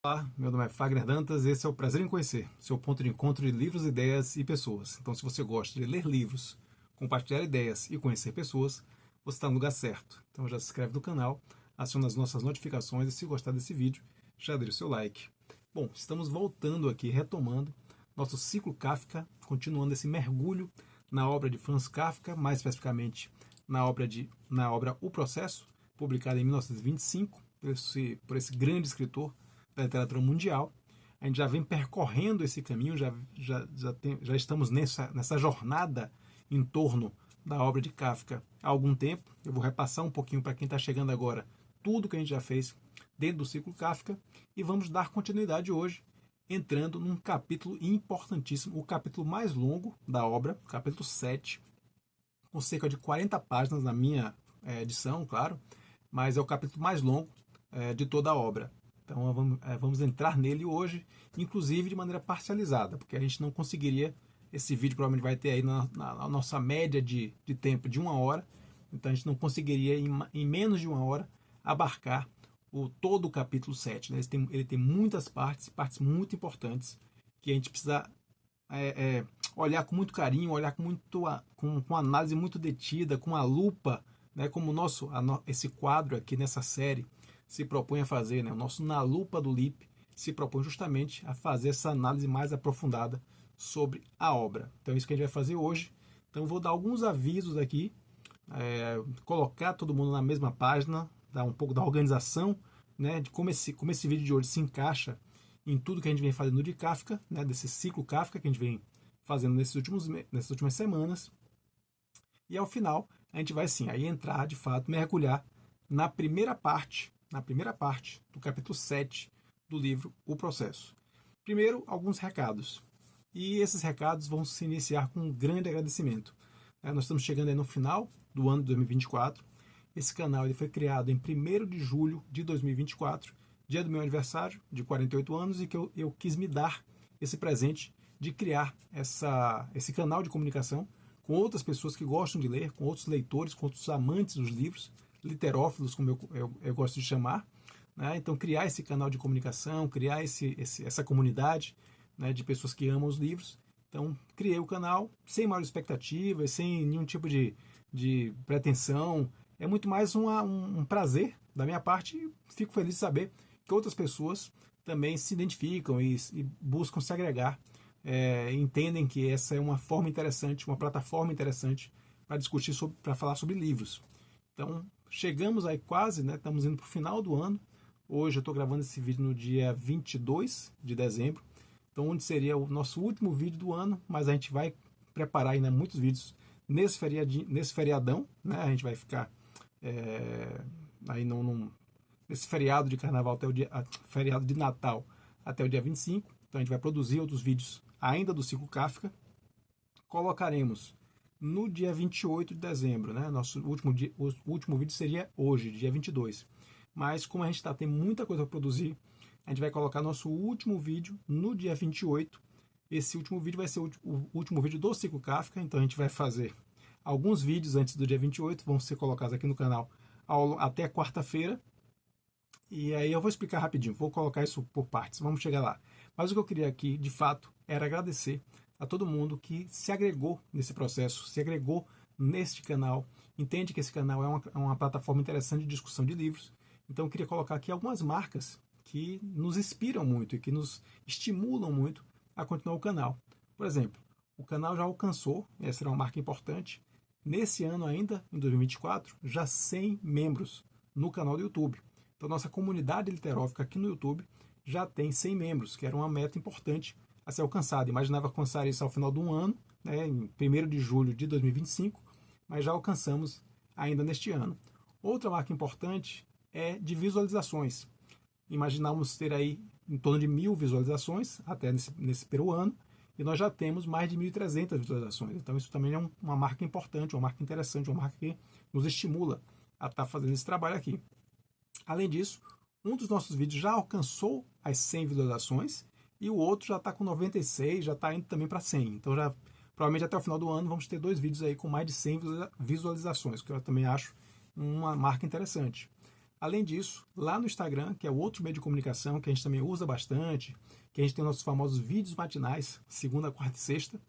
Olá, meu nome é Fagner Dantas e esse é o Prazer em Conhecer, seu ponto de encontro de livros, ideias e pessoas. Então, se você gosta de ler livros, compartilhar ideias e conhecer pessoas, você está no lugar certo. Então, já se inscreve no canal, aciona as nossas notificações e, se gostar desse vídeo, já deixa o seu like. Bom, estamos voltando aqui, retomando nosso ciclo Kafka, continuando esse mergulho na obra de Franz Kafka, mais especificamente na obra O Processo, publicada em 1925 por esse grande escritor da literatura mundial. A gente já vem percorrendo esse caminho, já estamos nessa jornada em torno da obra de Kafka há algum tempo. Eu vou repassar um pouquinho para quem está chegando agora tudo que a gente já fez dentro do ciclo Kafka e vamos dar continuidade hoje, entrando num capítulo importantíssimo, o capítulo mais longo da obra, capítulo 7, com cerca de 40 páginas na minha edição, claro, mas é o capítulo mais longo de toda a obra. Então vamos entrar nele hoje, inclusive de maneira parcializada, porque a gente não conseguiria, esse vídeo provavelmente vai ter aí na nossa média de tempo de 1 hora, então a gente não conseguiria em menos de 1 hora abarcar todo o capítulo 7. Né? Ele tem muitas partes muito importantes, que a gente precisa olhar com muito carinho, olhar com análise muito detida, com a lupa, né? Como esse quadro aqui nessa série se propõe a fazer, né? O nosso Na Lupa do Lip se propõe justamente a fazer essa análise mais aprofundada sobre a obra. Então é isso que a gente vai fazer hoje. Então vou dar alguns avisos aqui, colocar todo mundo na mesma página, dar um pouco da organização, né? De como esse vídeo de hoje se encaixa em tudo que a gente vem fazendo de Kafka, né? Desse ciclo Kafka que a gente vem fazendo nessas últimas semanas. E ao final a gente vai sim aí entrar, de fato, mergulhar na primeira parte do capítulo 7 do livro O Processo. Primeiro, alguns recados. E esses recados vão se iniciar com um grande agradecimento. Nós estamos chegando aí no final do ano de 2024. Esse canal ele foi criado em 1º de julho de 2024, dia do meu aniversário, de 48 anos, e que eu quis me dar esse presente de criar esse canal de comunicação com outras pessoas que gostam de ler, com outros leitores, com outros amantes dos livros, literófilos, como eu gosto de chamar. Né? Então, criar esse canal de comunicação, criar essa comunidade, né, de pessoas que amam os livros. Então, criei o canal sem maior expectativa, sem nenhum tipo de pretensão. É muito mais um prazer da minha parte e fico feliz de saber que outras pessoas também se identificam e buscam se agregar, entendem que essa é uma forma interessante, uma plataforma interessante para discutir, para falar sobre livros. Então, chegamos aí quase, né? Estamos indo para o final do ano. Hoje eu estou gravando esse vídeo no dia 22 de dezembro. Então, onde seria o nosso último vídeo do ano, mas a gente vai preparar ainda muitos vídeos nesse feriadão, né? A gente vai ficar aí nesse feriado de carnaval feriado de Natal até o dia 25. Então, a gente vai produzir outros vídeos ainda do ciclo Kafka. Colocaremos no dia 28 de dezembro, né? O último vídeo seria hoje, dia 22. Mas como a gente tem muita coisa para produzir, a gente vai colocar nosso último vídeo no dia 28. Esse último vídeo vai ser o último vídeo do ciclo Kafka, então a gente vai fazer alguns vídeos antes do dia 28, vão ser colocados aqui no canal até quarta-feira. E aí eu vou explicar rapidinho, vou colocar isso por partes, vamos chegar lá. Mas o que eu queria aqui, de fato, era agradecer a todo mundo que se agregou nesse processo, se agregou neste canal, entende que esse canal é uma plataforma interessante de discussão de livros. Então eu queria colocar aqui algumas marcas que nos inspiram muito e que nos estimulam muito a continuar o canal. Por exemplo, o canal já alcançou, essa era uma marca importante, nesse ano ainda, em 2024, já 100 membros no canal do YouTube. Então nossa comunidade literófica aqui no YouTube já tem 100 membros, que era uma meta importante a ser alcançada. Imaginava alcançar isso ao final de um ano, né, em 1º de julho de 2025, mas já alcançamos ainda neste ano. Outra marca importante é de visualizações. Imaginávamos ter aí em torno de 1.000 visualizações até nesse primeiro ano, e nós já temos mais de 1.300 visualizações. Então isso também é uma marca importante, uma marca interessante, uma marca que nos estimula a estar fazendo esse trabalho aqui. Além disso, um dos nossos vídeos já alcançou as 100 visualizações e o outro já está com 96, já está indo também para 100. Então, provavelmente até o final do ano, vamos ter 2 vídeos aí com mais de 100 visualizações, que eu também acho uma marca interessante. Além disso, lá no Instagram, que é o outro meio de comunicação que a gente também usa bastante, que a gente tem nossos famosos vídeos matinais, segunda, quarta e sexta.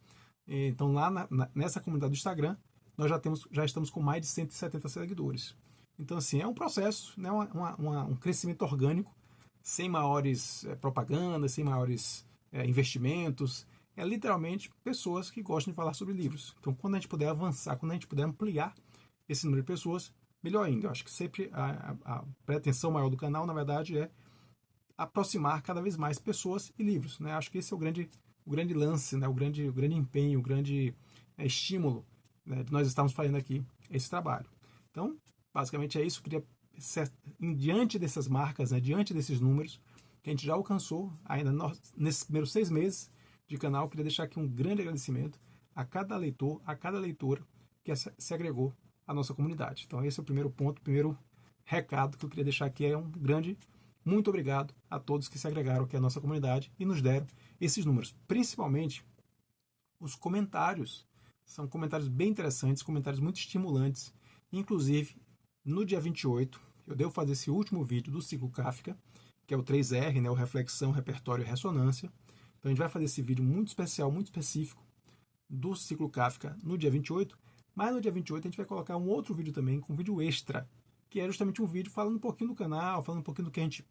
Então lá nessa comunidade do Instagram, nós já estamos com mais de 170 seguidores. Então assim, é um processo, né, um crescimento orgânico, sem maiores propagandas, sem maiores investimentos. É literalmente pessoas que gostam de falar sobre livros. Então quando a gente puder avançar, quando a gente puder ampliar esse número de pessoas, melhor ainda. Eu acho que sempre a pretensão maior do canal, na verdade, é aproximar cada vez mais pessoas e livros. Né? Acho que esse é o grande lance, né? o grande empenho, o grande estímulo, né, de nós estarmos fazendo aqui esse trabalho. Então, basicamente é isso. Eu queria, diante dessas marcas, né, diante desses números que a gente já alcançou, ainda nesses primeiros 6 meses de canal, eu queria deixar aqui um grande agradecimento a cada leitor, a cada leitora que se agregou à nossa comunidade. Então, esse é o primeiro ponto, o primeiro recado que eu queria deixar aqui. É um grande muito obrigado a todos que se agregaram aqui à nossa comunidade e nos deram esses números. Principalmente os comentários. São comentários bem interessantes, comentários muito estimulantes. Inclusive, no dia 28, eu devo fazer esse último vídeo do ciclo Kafka, que é o 3R, né, o Reflexão, Repertório e Ressonância. Então a gente vai fazer esse vídeo muito especial, muito específico do ciclo Kafka no dia 28, mas no dia 28 a gente vai colocar um outro vídeo também, com um vídeo extra, que é justamente um vídeo falando um pouquinho do canal, falando um pouquinho do que a gente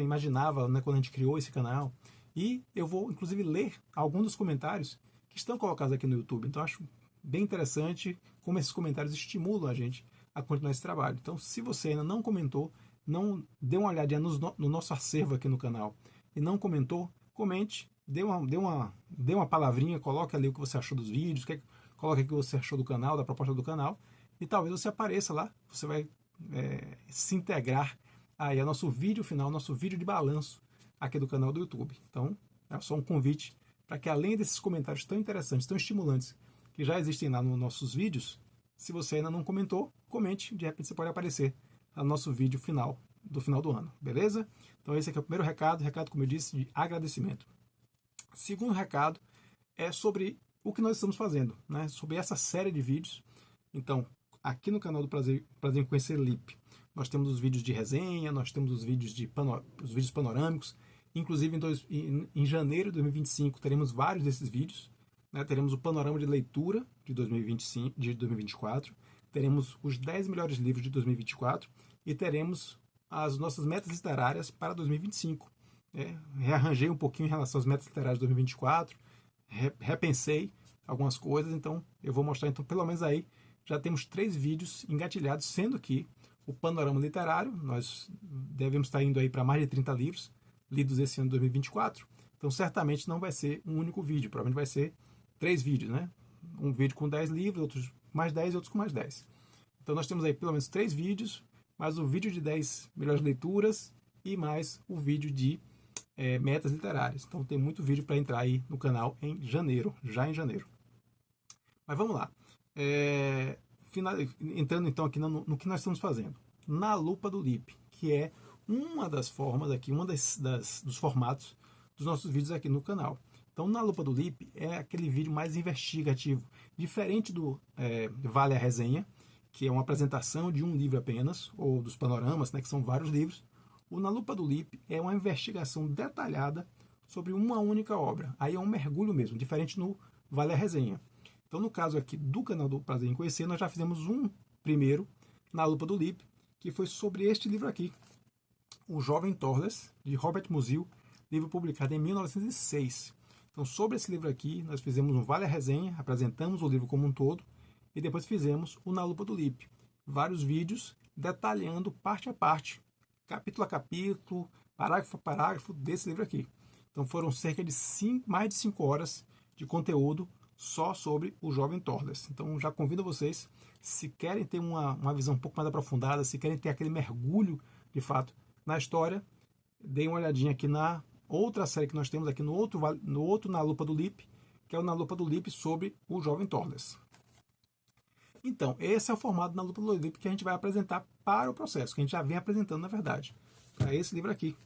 imaginava, né, quando a gente criou esse canal. E eu vou, inclusive, ler alguns dos comentários que estão colocados aqui no YouTube. Então, acho bem interessante como esses comentários estimulam a gente a continuar esse trabalho. Então, se você ainda não comentou, não deu uma olhadinha no nosso acervo aqui no canal e não comentou, comente, dê uma palavrinha, coloque ali o que você achou dos vídeos, coloque aqui o que você achou do canal, da proposta do canal, e talvez você apareça lá, você vai se integrar aí ao nosso vídeo final, nosso vídeo de balanço aqui do canal do YouTube. Então, é só um convite para que, além desses comentários tão interessantes, tão estimulantes, que já existem lá nos nossos vídeos, se você ainda não comentou, comente, de repente você pode aparecer no nosso vídeo final do ano, beleza? Então esse aqui é o primeiro recado, como eu disse, de agradecimento. Segundo recado é sobre o que nós estamos fazendo, né? Sobre essa série de vídeos. Então, aqui no canal do Prazer em Conhecer LIP, nós temos os vídeos de resenha, nós temos os vídeos os vídeos panorâmicos. Inclusive, em janeiro de 2025, teremos vários desses vídeos. Né? Teremos o panorama de leitura de 2025, de 2024, teremos os 10 melhores livros de 2024 e teremos as nossas metas literárias para 2025. Rearranjei um pouquinho em relação às metas literárias de 2024, repensei algumas coisas, então eu vou mostrar. Então, pelo menos aí já temos 3 vídeos engatilhados, sendo que o panorama literário, nós devemos estar indo aí para mais de 30 livros lidos esse ano de 2024, então certamente não vai ser um único vídeo, provavelmente vai ser 3 vídeos, né? Um vídeo com 10 livros, outros mais 10 e outros com mais 10. Então nós temos aí pelo menos 3 vídeos, mais o vídeo de 10 melhores leituras e mais o vídeo de metas literárias. Então tem muito vídeo para entrar aí no canal em janeiro, já em janeiro. Mas vamos lá. Entrando então aqui no que nós estamos fazendo. Na lupa do LIP, que é uma das formas aqui, dos formatos dos nossos vídeos aqui no canal. Então, na lupa do LIP é aquele vídeo mais investigativo, diferente do Vale a Resenha, que é uma apresentação de um livro apenas, ou dos panoramas, né, que são vários livros. O Na Lupa do LIP é uma investigação detalhada sobre uma única obra. Aí é um mergulho mesmo, diferente no Vale a Resenha. Então, no caso aqui do canal do Prazer em Conhecer, nós já fizemos um primeiro, Na Lupa do LIP, que foi sobre este livro aqui, O Jovem Torles, de Robert Musil, livro publicado em 1906. Então, sobre esse livro aqui, nós fizemos um Vale a Resenha, apresentamos o livro como um todo, e depois fizemos o Na Lupa do LIP. Vários vídeos detalhando parte a parte, capítulo a capítulo, parágrafo a parágrafo desse livro aqui. Então foram cerca de mais de 5 horas de conteúdo só sobre o Jovem Torles. Então já convido vocês, se querem ter uma visão um pouco mais aprofundada, se querem ter aquele mergulho de fato na história, deem uma olhadinha aqui na outra série que nós temos aqui no outro Na Lupa do LIP, que é o Na Lupa do LIP sobre o Jovem Torles. Então, esse é o formato Na Lupa do LIP que a gente vai apresentar para o processo, que a gente já vem apresentando, na verdade, para esse livro aqui.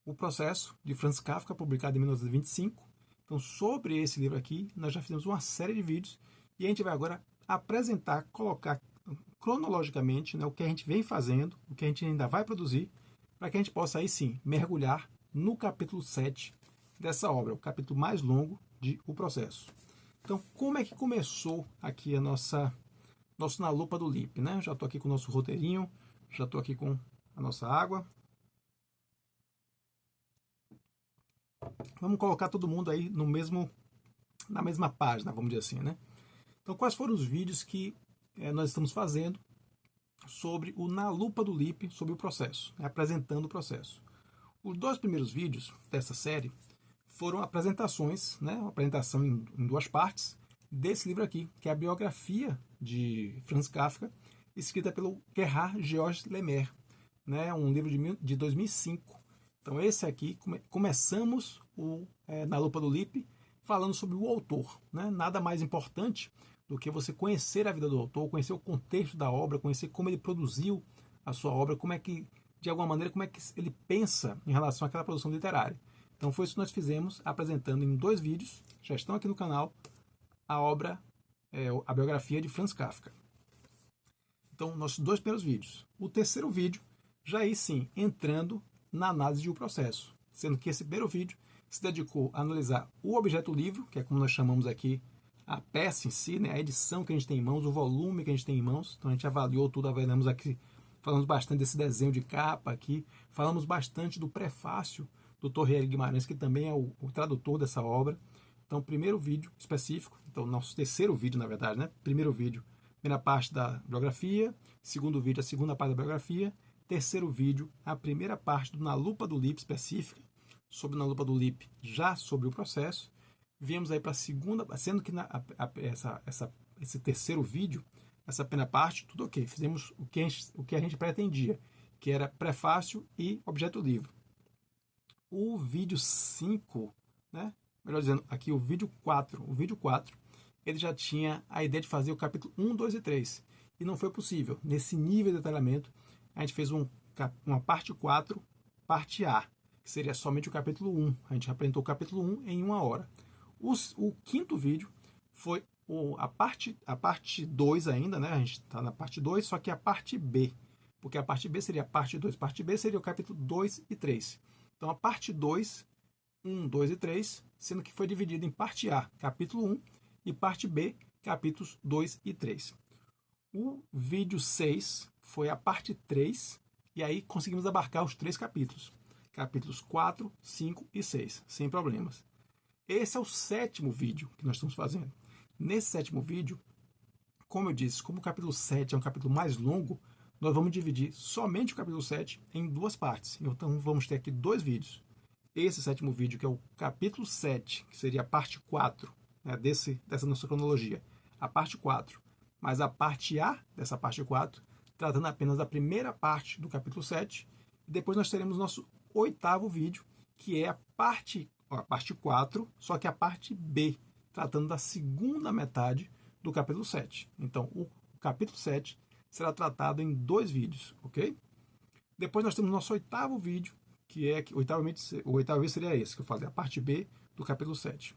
O Processo, de Franz Kafka, publicado em 1925. Então, sobre esse livro aqui, nós já fizemos uma série de vídeos e a gente vai agora apresentar, colocar cronologicamente, né, o que a gente vem fazendo, o que a gente ainda vai produzir, para que a gente possa aí sim mergulhar no capítulo 7 dessa obra, o capítulo mais longo de O Processo. Então, como é que começou aqui a nosso Na Lupa do Lippe, né? Já estou aqui com o nosso roteirinho, já estou aqui com a nossa água. Vamos colocar todo mundo aí na mesma página, vamos dizer assim, né? Então, quais foram os vídeos que nós estamos fazendo sobre o Na Lupa do Lippe, sobre o processo, né? Apresentando o processo. Os 2 primeiros vídeos dessa série foram apresentações, né? Uma apresentação em 2 partes desse livro aqui, que é a biografia de Franz Kafka, escrita pelo Gerhard Georg Lemaire, né? Um livro de 2005. Então esse aqui, começamos Na Lupa do Lippe, falando sobre o autor, né? Nada mais importante do que você conhecer a vida do autor, conhecer o contexto da obra, conhecer como ele produziu a sua obra, como é que, de alguma maneira, como é que ele pensa em relação àquela produção literária. Então foi isso que nós fizemos, apresentando em 2 vídeos, já estão aqui no canal, a obra, a biografia de Franz Kafka. Então, nossos 2 primeiros vídeos. O terceiro vídeo, já aí sim, entrando na análise de um processo, sendo que esse primeiro vídeo se dedicou a analisar o objeto livro, que é como nós chamamos aqui a peça em si, né, a edição que a gente tem em mãos, o volume que a gente tem em mãos. Então a gente avaliou tudo, avaliamos aqui, falamos bastante desse desenho de capa aqui, falamos bastante do prefácio do Torriere Guimarães, que também é o tradutor dessa obra. Então, primeiro vídeo específico, então nosso terceiro vídeo, na verdade, né? Primeiro vídeo, primeira parte da biografia, segundo vídeo, a segunda parte da biografia, terceiro vídeo, a primeira parte do Na Lupa do Lippe específica, sobre Na Lupa do Lippe, já sobre o processo. Viemos aí para a segunda, sendo que esse terceiro vídeo, essa primeira parte, tudo ok. Fizemos o que a gente pretendia, que era prefácio e objeto livro. O vídeo 5, né? Melhor dizendo, aqui o vídeo 4, ele já tinha a ideia de fazer o capítulo 1, 2 e 3. E não foi possível. Nesse nível de detalhamento, a gente fez uma parte 4, parte A, que seria somente o capítulo 1. A gente apresentou o capítulo 1 em 1 hora. O quinto vídeo foi a parte 2 ainda, né? A gente está na parte 2, só que a parte B. Porque a parte B seria a parte 2. Parte B seria o capítulo 2 e 3. Então a parte 2, 1, 2 e 3, sendo que foi dividido em parte A, capítulo 1, e parte B, capítulos 2 e 3. O vídeo 6 foi a parte 3, e aí conseguimos abarcar os 3 capítulos. Capítulos 4, 5 e 6, sem problemas. Esse é o 7º vídeo que nós estamos fazendo. Nesse 7º vídeo, como eu disse, como o capítulo 7 é um capítulo mais longo, nós vamos dividir somente o capítulo 7 em 2 partes. Então vamos ter aqui 2 vídeos. Esse 7º vídeo, que é o capítulo 7, que seria a parte 4, né, dessa nossa cronologia. A parte 4, mas a parte A dessa parte 4, tratando apenas da primeira parte do capítulo 7. E depois nós teremos nosso 8º vídeo, que é a parte 4, só que a parte B, tratando da segunda metade do capítulo 7. Então, o capítulo 7 será tratado em 2 vídeos, ok? Depois nós temos nosso 8º vídeo, que é o 8º vídeo seria esse, que eu falei, a parte B do capítulo 7.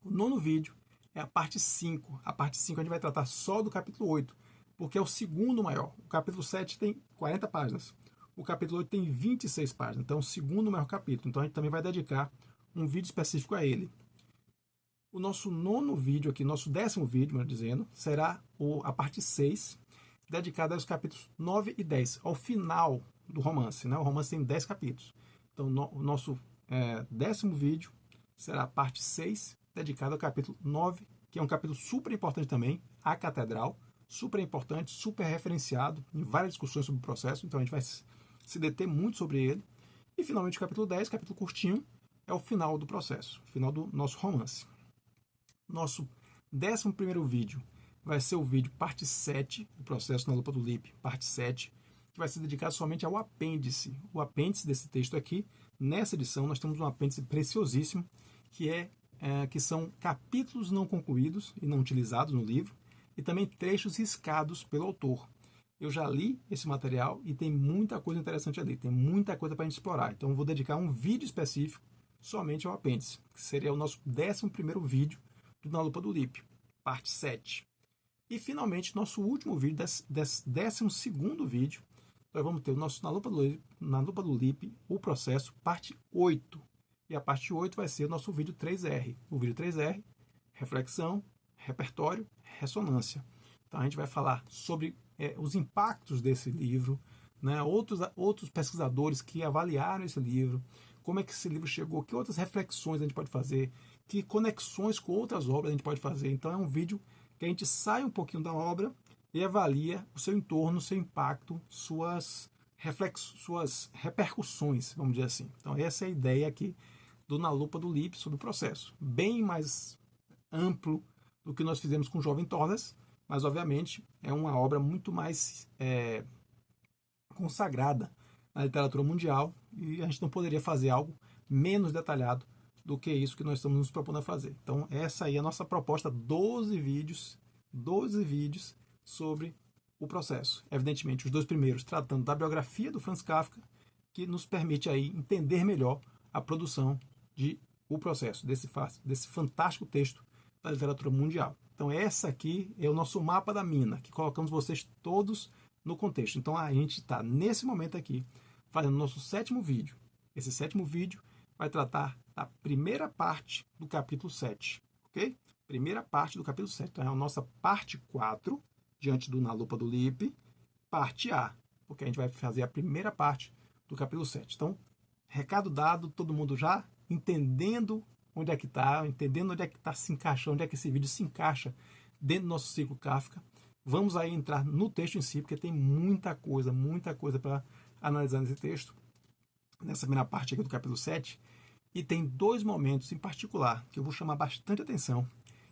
O 9º vídeo é a parte 5. A parte 5 a gente vai tratar só do capítulo 8, porque é o segundo maior. O capítulo 7 tem 40 páginas. O capítulo 8 tem 26 páginas, então é o segundo maior capítulo. Então a gente também vai dedicar um vídeo específico a ele. O nosso 9º vídeo aqui, nosso 10º vídeo, melhor dizendo, será a parte 6, dedicada aos capítulos 9 e 10, ao final do romance, né? O romance tem 10 capítulos. Então o nosso 10º vídeo será a parte 6, dedicada ao capítulo 9, que é um capítulo super importante também, a Catedral, super importante, super referenciado em várias discussões sobre o processo, então a gente vai se deter muito sobre ele. E finalmente o capítulo 10, capítulo curtinho, é o final do processo, o final do nosso romance. Nosso 11º vídeo vai ser o vídeo parte 7, o processo na lupa do Lippe, parte 7, que vai ser dedicado somente ao apêndice. O apêndice desse texto aqui, nessa edição, nós temos um apêndice preciosíssimo, que são capítulos não concluídos e não utilizados no livro, e também trechos riscados pelo autor. Eu já li esse material e tem muita coisa interessante ali, tem muita coisa para a gente explorar. Então eu vou dedicar um vídeo específico somente ao apêndice, que seria o nosso 11º vídeo do Na Lupa do Lippe, parte 7. E finalmente, nosso último vídeo, 12º vídeo, nós vamos ter o nosso na lupa do LIP, o processo, parte 8. E a parte 8 vai ser o nosso vídeo 3R. O vídeo 3R, reflexão, repertório, ressonância. Então a gente vai falar sobre os impactos desse livro, né? Outros pesquisadores que avaliaram esse livro, como é que esse livro chegou, que outras reflexões a gente pode fazer, que conexões com outras obras a gente pode fazer. Então é um vídeo que a gente sai um pouquinho da obra e avalia o seu entorno, o seu impacto, suas repercussões, vamos dizer assim. Então essa é a ideia aqui do Na Lupa do LIP sobre o processo. Bem mais amplo do que nós fizemos com o Jovem Torres, mas obviamente é uma obra muito mais consagrada na literatura mundial e a gente não poderia fazer algo menos detalhado do que isso que nós estamos nos propondo a fazer. Então essa aí é a nossa proposta, 12 vídeos sobre o processo. Evidentemente, os 2 primeiros tratando da biografia do Franz Kafka, que nos permite aí entender melhor a produção de O Processo, desse fantástico texto da literatura mundial. Então essa aqui é o nosso mapa da mina, que colocamos vocês todos no contexto. Então a gente está, nesse momento aqui, fazendo o nosso 7º vídeo. Esse 7º vídeo vai tratar da primeira parte do capítulo 7, ok? Primeira parte do capítulo 7. Então é a nossa parte 4, diante do Na Lupa do LIP, parte A, porque a gente vai fazer a primeira parte do capítulo 7. Então, recado dado, todo mundo já entendendo onde é que está, entendendo onde é que está se encaixando, onde é que esse vídeo se encaixa dentro do nosso ciclo Kafka. Vamos aí entrar no texto em si, porque tem muita coisa para analisar nesse texto, nessa primeira parte aqui do capítulo 7. E tem 2 momentos em particular que eu vou chamar bastante atenção,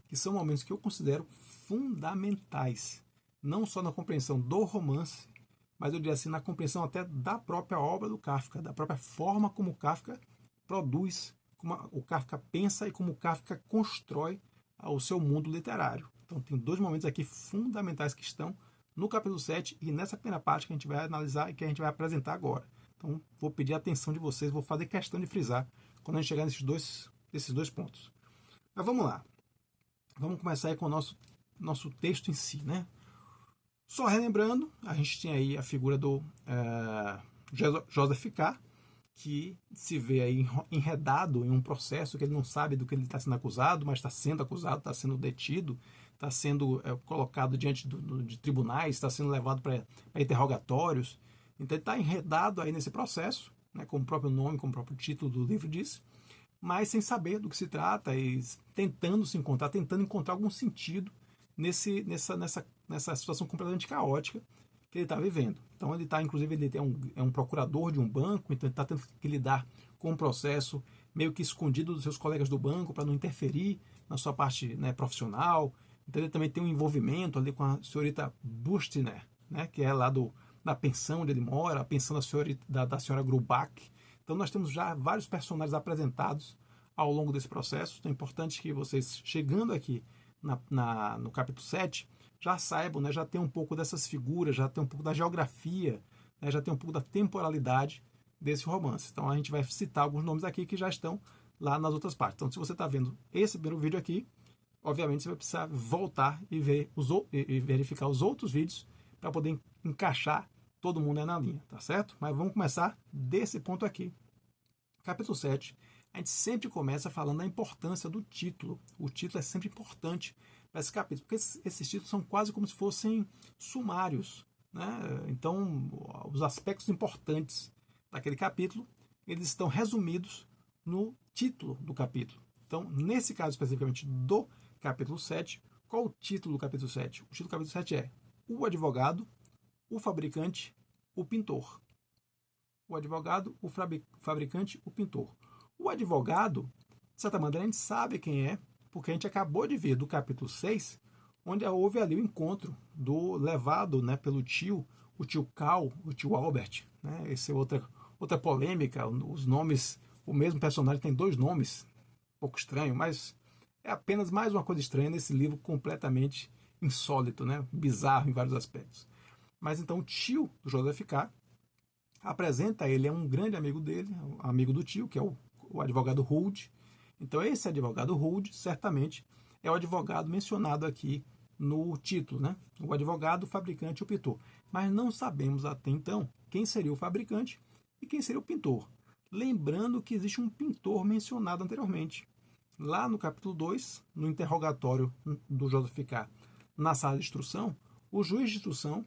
que são momentos que eu considero fundamentais, não só na compreensão do romance, mas eu diria assim, na compreensão até da própria obra do Kafka, da própria forma como o Kafka produz, como o Kafka pensa e como o Kafka constrói o seu mundo literário. Então tem 2 momentos aqui fundamentais que estão no capítulo 7 e nessa primeira parte que a gente vai analisar e que a gente vai apresentar agora. Então vou pedir a atenção de vocês, vou fazer questão de frisar quando a gente chegar nesses dois pontos. Mas vamos lá. Vamos começar aí com o nosso texto em si, né? Só relembrando, a gente tem aí a figura do Joseph K., que se vê aí enredado em um processo que ele não sabe do que ele está sendo acusado, mas está sendo acusado, está sendo detido, está sendo colocado diante de tribunais, está sendo levado para interrogatórios. Então ele está enredado aí nesse processo, né, como o próprio nome, como o próprio título do livro diz, mas sem saber do que se trata e tentando encontrar algum sentido nessa situação completamente caótica que ele está vivendo. Então ele está, inclusive, ele é um procurador de um banco, então ele está tendo que lidar com um processo meio que escondido dos seus colegas do banco para não interferir na sua parte, né, profissional. Então ele também tem um envolvimento ali com a senhorita Bustiner, né, que é lá da pensão onde ele mora, a pensão da senhora Grubach. Então nós temos já vários personagens apresentados ao longo desse processo. Então é importante que vocês, chegando aqui no capítulo 7, já saibam, né, já tem um pouco dessas figuras, já tem um pouco da geografia, né, já tem um pouco da temporalidade desse romance. Então a gente vai citar alguns nomes aqui que já estão lá nas outras partes. Então se você está vendo esse primeiro vídeo aqui, obviamente você vai precisar voltar e verificar os outros vídeos para poder encaixar todo mundo aí na linha, tá certo? Mas vamos começar desse ponto aqui. Capítulo 7, a gente sempre começa falando da importância do título. O título é sempre importante para esse capítulo, porque esses títulos são quase como se fossem sumários, né? Então, os aspectos importantes daquele capítulo, eles estão resumidos no título do capítulo. Então, nesse caso especificamente do capítulo 7, qual o título do capítulo 7? O título do capítulo 7 é O Advogado, o Fabricante, o Pintor. O advogado, o fabricante, o pintor. O advogado, de certa maneira, a gente sabe quem é, porque a gente acabou de ver do capítulo 6, onde houve ali o encontro do levado, né, pelo tio, o tio Cal, o tio Albert. Né? Essa é outra polêmica, os nomes, o mesmo personagem tem 2 nomes, um pouco estranho, mas é apenas mais uma coisa estranha nesse livro completamente insólito, né? Bizarro em vários aspectos. Mas então o tio do Joseph K. apresenta ele, é um grande amigo dele, amigo do tio, que é o advogado Hood. Então esse advogado Hood, certamente, é o advogado mencionado aqui no título, né? O advogado, o fabricante e o pintor. Mas não sabemos até então quem seria o fabricante e quem seria o pintor. Lembrando que existe um pintor mencionado anteriormente. Lá no capítulo 2, no interrogatório do Joseph K. na sala de instrução, o juiz de instrução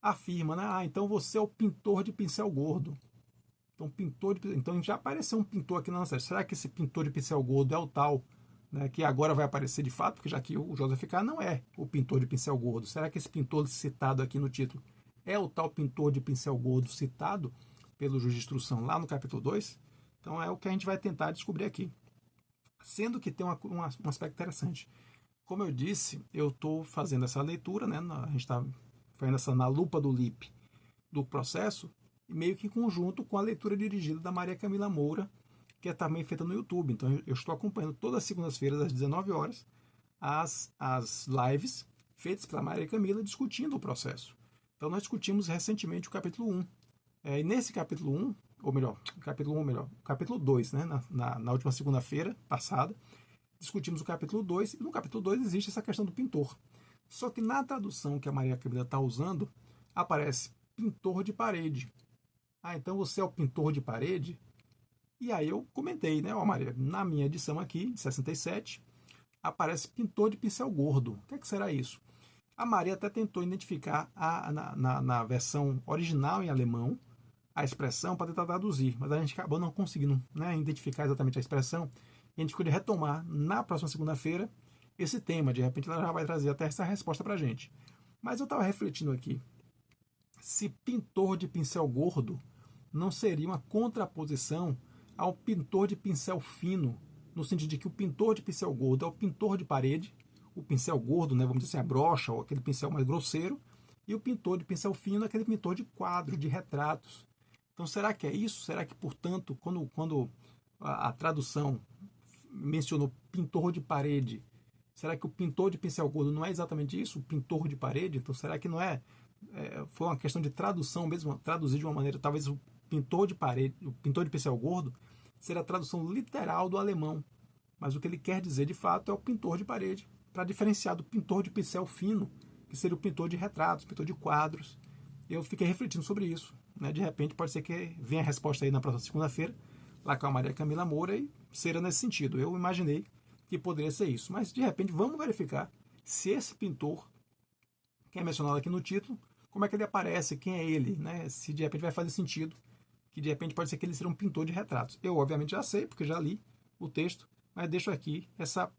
afirma, né? Ah, então você é o pintor de pincel gordo. Então já apareceu um pintor aqui na nossa série. Será que esse pintor de pincel gordo é o tal, né, que agora vai aparecer de fato? Porque já que o Joseph K. não é o pintor de pincel gordo. Será que esse pintor citado aqui no título é o tal pintor de pincel gordo citado pelo juiz de instrução lá no capítulo 2? Então é o que a gente vai tentar descobrir aqui. Sendo que tem um aspecto interessante. Como eu disse, eu estou fazendo essa leitura, né? A gente está fazendo essa na lupa do LIP do processo, meio que em conjunto com a leitura dirigida da Maria Camila Moura, que é também feita no YouTube. Então eu estou acompanhando todas as segundas-feiras, às 19 horas, as lives feitas pela Maria Camila discutindo o processo. Então nós discutimos recentemente o capítulo 1. E nesse capítulo 1, capítulo 2, né? Na última segunda-feira passada, discutimos o capítulo 2, e no capítulo 2 existe essa questão do pintor. Só que na tradução que a Maria Camila está usando, aparece pintor de parede. Ah, então você é o pintor de parede? E aí eu comentei, né, Maria, na minha edição aqui, de 67, aparece pintor de pincel gordo. O que é que será isso? A Maria até tentou identificar na versão original em alemão a expressão para tentar traduzir, mas a gente acabou não conseguindo, né, identificar exatamente a expressão, e a gente ficou de retomar na próxima segunda-feira esse tema. De repente ela já vai trazer até essa resposta para a gente. Mas eu estava refletindo aqui, se pintor de pincel gordo não seria uma contraposição ao pintor de pincel fino, no sentido de que o pintor de pincel gordo é o pintor de parede, o pincel gordo, né, vamos dizer assim, a brocha, ou aquele pincel mais grosseiro, e o pintor de pincel fino é aquele pintor de quadro, de retratos. Então será que é isso? Será que, portanto, quando a tradução mencionou pintor de parede, será que o pintor de pincel gordo não é exatamente isso? O pintor de parede? Então será que não foi uma questão de tradução mesmo, traduzir de uma maneira, talvez o pintor de parede, o pintor de pincel gordo, seria a tradução literal do alemão. Mas o que ele quer dizer de fato é o pintor de parede, para diferenciar do pintor de pincel fino, que seria o pintor de retratos, pintor de quadros. Eu fiquei refletindo sobre isso, né? De repente pode ser que venha a resposta aí na próxima segunda-feira, lá com a Maria Camila Moura, e seja nesse sentido. Eu imaginei que poderia ser isso, mas de repente vamos verificar se esse pintor, que é mencionado aqui no título, como é que ele aparece, quem é ele, né? Se de repente vai fazer sentido, que de repente pode ser que ele seja um pintor de retratos. Eu obviamente já sei, porque já li o texto, mas deixo aqui essa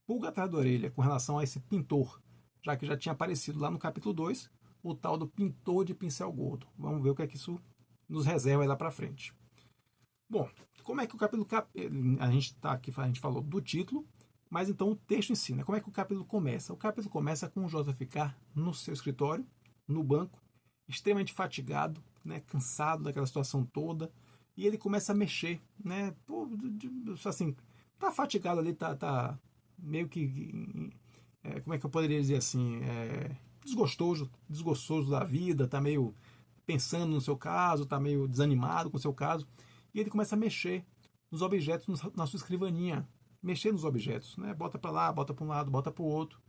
pulga atrás da orelha com relação a esse pintor, já que já tinha aparecido lá no capítulo 2, o tal do pintor de pincel gordo. Vamos ver o que é que isso nos reserva aí lá para frente. Bom, como é que o capítulo... A gente está aqui, a gente falou do título, mas então o texto em si, né? Como é que o capítulo começa? O capítulo começa com o Joseph K. no seu escritório, no banco, extremamente fatigado, né? Cansado daquela situação toda, e ele começa a mexer, né? Assim, tá fatigado ali, tá meio que... como é que eu poderia dizer assim? Desgostoso da vida, tá meio pensando no seu caso, tá meio desanimado com o seu caso, e ele começa a mexer nos objetos na sua escrivaninha, mexer nos objetos, né? Bota para lá, bota para um lado, bota para o outro.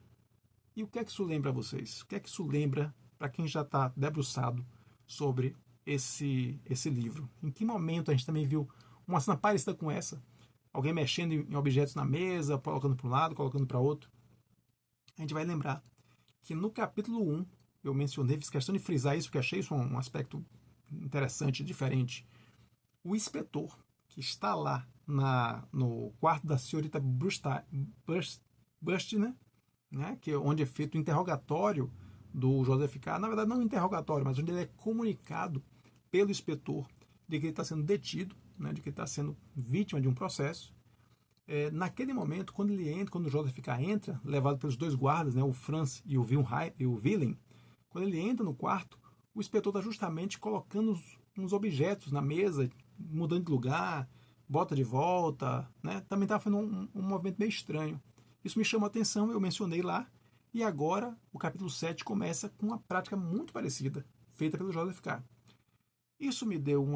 E o que é que isso lembra a vocês? O que é que isso lembra para quem já está debruçado sobre esse livro? Em que momento a gente também viu uma cena parecida com essa? Alguém mexendo em objetos na mesa, colocando para um lado, colocando para outro. A gente vai lembrar que no capítulo 1, eu mencionei, fiz questão de frisar isso, porque achei isso um aspecto interessante, diferente. O inspetor, que está lá no quarto da senhorita Bustner, né, que é onde é feito o interrogatório do Joseph K. Na verdade, não um interrogatório, mas onde ele é comunicado pelo inspetor de que ele está sendo detido, né, de que ele está sendo vítima de um processo. Naquele momento, quando o Joseph K. entra, levado pelos dois guardas, né, o Franz e o Wilhelm, quando ele entra no quarto, o inspetor está justamente colocando uns objetos na mesa, mudando de lugar, bota de volta, né? Também estava fazendo um movimento meio estranho. Isso me chamou a atenção, eu mencionei lá, e agora o capítulo 7 começa com uma prática muito parecida, feita pelo Joseph K. Isso me deu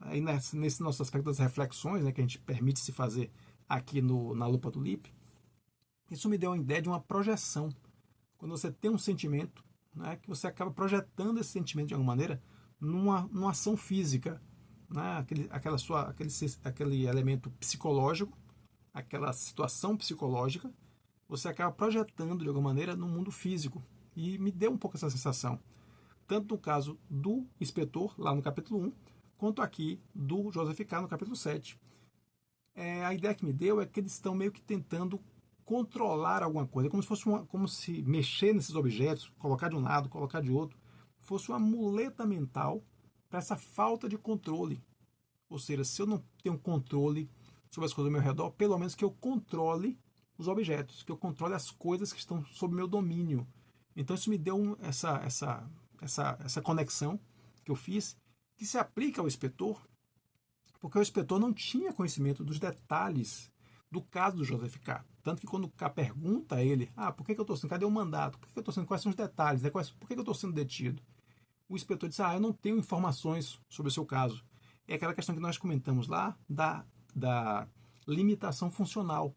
aí nesse nosso aspecto das reflexões, né, que a gente permite se fazer aqui na lupa do LIP, isso me deu uma ideia de uma projeção. quando você tem um sentimento, né, que você acaba projetando esse sentimento de alguma maneira numa ação física, né, aquele elemento psicológico, aquela situação psicológica, você acaba projetando de alguma maneira no mundo físico. E me deu um pouco essa sensação, tanto no caso do inspetor, lá no capítulo 1, quanto aqui do Joseph K. no capítulo 7. A ideia que me deu é que eles estão meio que tentando controlar alguma coisa, como se mexer nesses objetos, colocar de um lado, colocar de outro, fosse uma muleta mental para essa falta de controle. Ou seja, se eu não tenho controle sobre as coisas ao meu redor, pelo menos que eu controle os objetos, que eu controle as coisas que estão sob meu domínio. Então isso me deu essa conexão que eu fiz, que se aplica ao inspetor, porque o inspetor não tinha conhecimento dos detalhes do caso do Joseph K. Tanto que quando o K pergunta a ele, por que eu estou sendo, cadê o mandato? Por que eu estou sendo, quais são os detalhes? Por que eu estou sendo detido? O inspetor disse, eu não tenho informações sobre o seu caso. É aquela questão que nós comentamos lá da limitação funcional.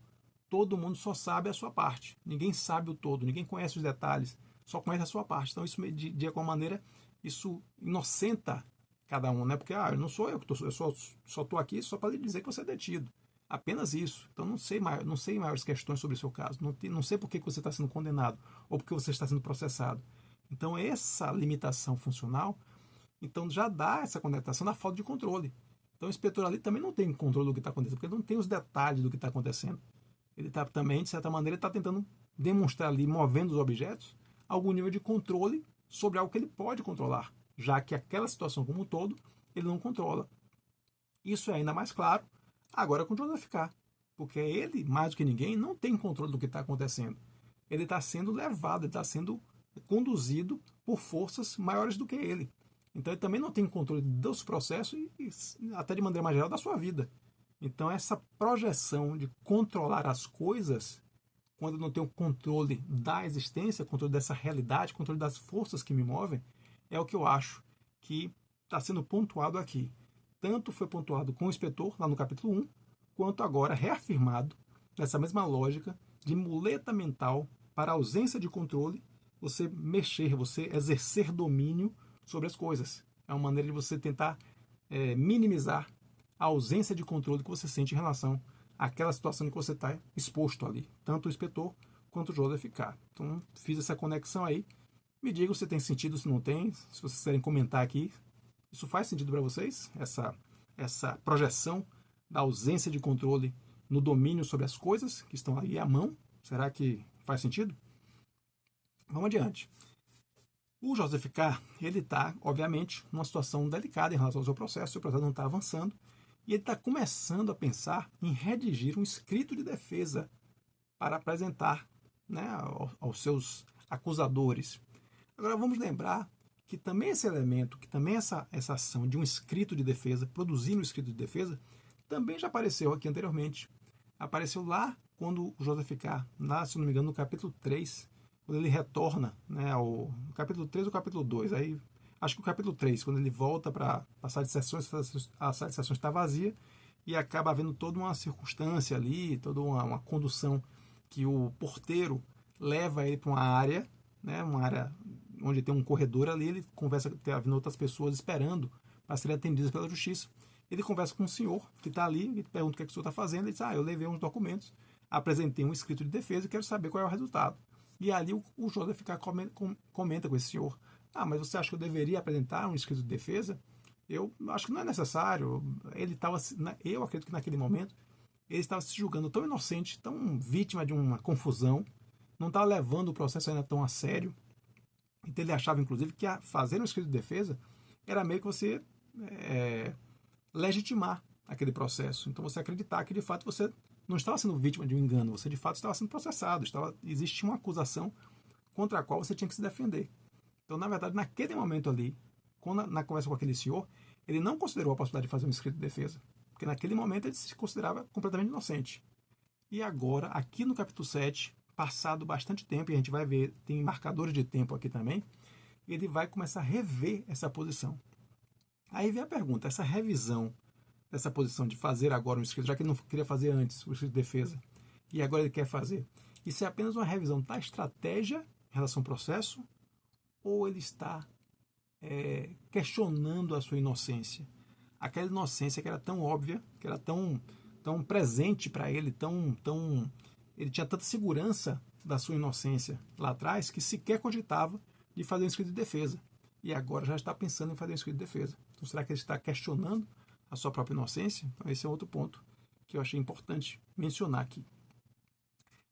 Todo mundo só sabe a sua parte. Ninguém sabe o todo, ninguém conhece os detalhes, só conhece a sua parte. Então, isso, de alguma maneira, isso inocenta cada um, né? Porque, não sou eu, eu só estou aqui só para lhe dizer que você é detido. Apenas isso. Então, não sei maiores questões sobre o seu caso. Não sei por que você está sendo condenado ou por que você está sendo processado. Então, essa limitação funcional, então já dá essa conectação da falta de controle. Então, o inspetor ali também não tem controle do que está acontecendo, porque ele não tem os detalhes do que está acontecendo. Ele está também, de certa maneira, está tentando demonstrar ali, movendo os objetos, algum nível de controle sobre algo que ele pode controlar, já que aquela situação como um todo, ele não controla. Isso é ainda mais claro agora com o Joseph K., porque ele, mais do que ninguém, não tem controle do que está acontecendo. Ele está sendo levado, ele está sendo conduzido por forças maiores do que ele. Então ele também não tem controle dos processos e até de maneira mais geral da sua vida. Então essa projeção de controlar as coisas, quando eu não tenho controle da existência, controle dessa realidade, controle das forças que me movem, é o que eu acho que está sendo pontuado aqui. Tanto foi pontuado com o inspetor, lá no capítulo 1, quanto agora reafirmado nessa mesma lógica de muleta mental para a ausência de controle, você mexer, você exercer domínio sobre as coisas. É uma maneira de você tentar minimizar a ausência de controle que você sente em relação àquela situação que você está exposto ali, tanto o inspetor quanto o Joseph K. Então, fiz essa conexão aí. Me diga se tem sentido, se não tem, se vocês quiserem comentar aqui. Isso faz sentido para vocês? Essa projeção da ausência de controle no domínio sobre as coisas que estão aí à mão? Será que faz sentido? Vamos adiante. O Joseph K., ele está, obviamente, numa situação delicada em relação ao seu processo não está avançando, e ele está começando a pensar em redigir um escrito de defesa para apresentar, né, aos seus acusadores. Agora vamos lembrar que também esse elemento, que também essa ação de um escrito de defesa, produzir um escrito de defesa, também já apareceu aqui anteriormente. Apareceu lá quando o Joseph K., se não me engano, no capítulo 3, quando ele retorna, né, ao capítulo 3 ou capítulo 2, aí, acho que o capítulo 3, quando ele volta para a sala de sessões, a sala de sessões está vazia e acaba havendo toda uma circunstância ali, toda uma condução que o porteiro leva ele para uma área, né, uma área onde tem um corredor ali, ele conversa, havendo outras pessoas esperando para serem atendidas pela justiça. Ele conversa com um senhor que está ali, ele pergunta o que é que o senhor está fazendo, ele diz, eu levei uns documentos, apresentei um escrito de defesa e quero saber qual é o resultado. E ali o Joseph comenta com esse senhor, mas você acha que eu deveria apresentar um escrito de defesa? Eu acho que não é necessário. Eu acredito que naquele momento ele estava se julgando tão inocente, tão vítima de uma confusão, não estava levando o processo ainda tão a sério. Então ele achava, inclusive, que fazer um escrito de defesa era meio que você legitimar aquele processo. Então você acreditar que de fato você não estava sendo vítima de um engano, você de fato estava sendo processado, existia uma acusação contra a qual você tinha que se defender. Então, na verdade, naquele momento ali, na conversa com aquele senhor, ele não considerou a possibilidade de fazer um escrito de defesa, porque naquele momento ele se considerava completamente inocente. E agora, aqui no capítulo 7, passado bastante tempo, e a gente vai ver, tem marcadores de tempo aqui também, ele vai começar a rever essa posição. Aí vem a pergunta, essa revisão dessa posição de fazer agora um escrito, já que ele não queria fazer antes o escrito de defesa, e agora ele quer fazer. Isso é apenas uma revisão da estratégia em relação ao processo, ou ele está questionando a sua inocência? Aquela inocência que era tão óbvia, que era tão presente para ele, ele tinha tanta segurança da sua inocência lá atrás, que sequer cogitava de fazer um escrito de defesa. E agora já está pensando em fazer um escrito de defesa. Então, será que ele está questionando a sua própria inocência? Então, esse é outro ponto que eu achei importante mencionar aqui.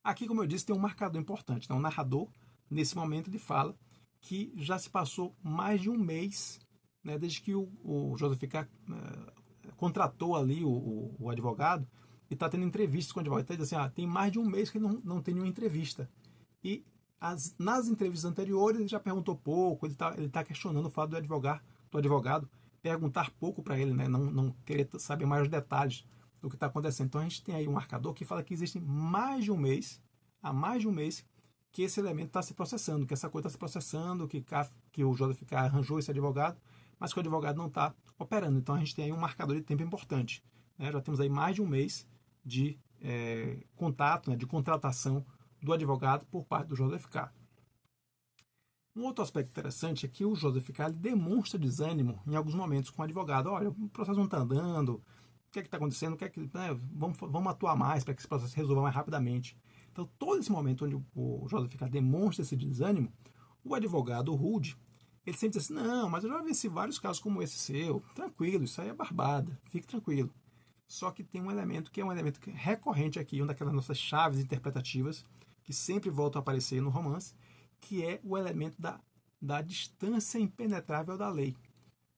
Aqui, como eu disse, tem um marcador importante. Então, o narrador, nesse momento, ele fala que já se passou mais de um mês, né, desde que o Joseph K. Contratou ali o advogado e está tendo entrevistas com o advogado. Está dizendo assim, tem mais de um mês que ele não tem nenhuma entrevista. E nas entrevistas anteriores ele já perguntou pouco, ele tá questionando o fato do advogado perguntar pouco para ele, né, não querer saber mais os detalhes do que está acontecendo. Então a gente tem aí um marcador que fala que existe há mais de um mês que esse elemento está se processando, que essa coisa está se processando, que o Joseph K. arranjou esse advogado, mas que o advogado não está operando. Então a gente tem aí um marcador de tempo importante, né? Já temos aí mais de um mês de contato, né, de contratação do advogado por parte do Joseph K. Um outro aspecto interessante é que o Joseph K. demonstra desânimo em alguns momentos com o advogado. Olha, o processo não está andando, o que é que está acontecendo? Vamos atuar mais para que esse processo se resolva mais rapidamente. Então, todo esse momento onde o Joseph K. demonstra esse desânimo, o advogado, o Rude, ele sempre diz assim, não, mas eu já venci vários casos como esse seu, tranquilo, isso aí é barbada, fique tranquilo. Só que tem um elemento que é um elemento recorrente aqui, uma daquelas nossas chaves interpretativas, que sempre voltam a aparecer no romance, que é o elemento da distância impenetrável da lei.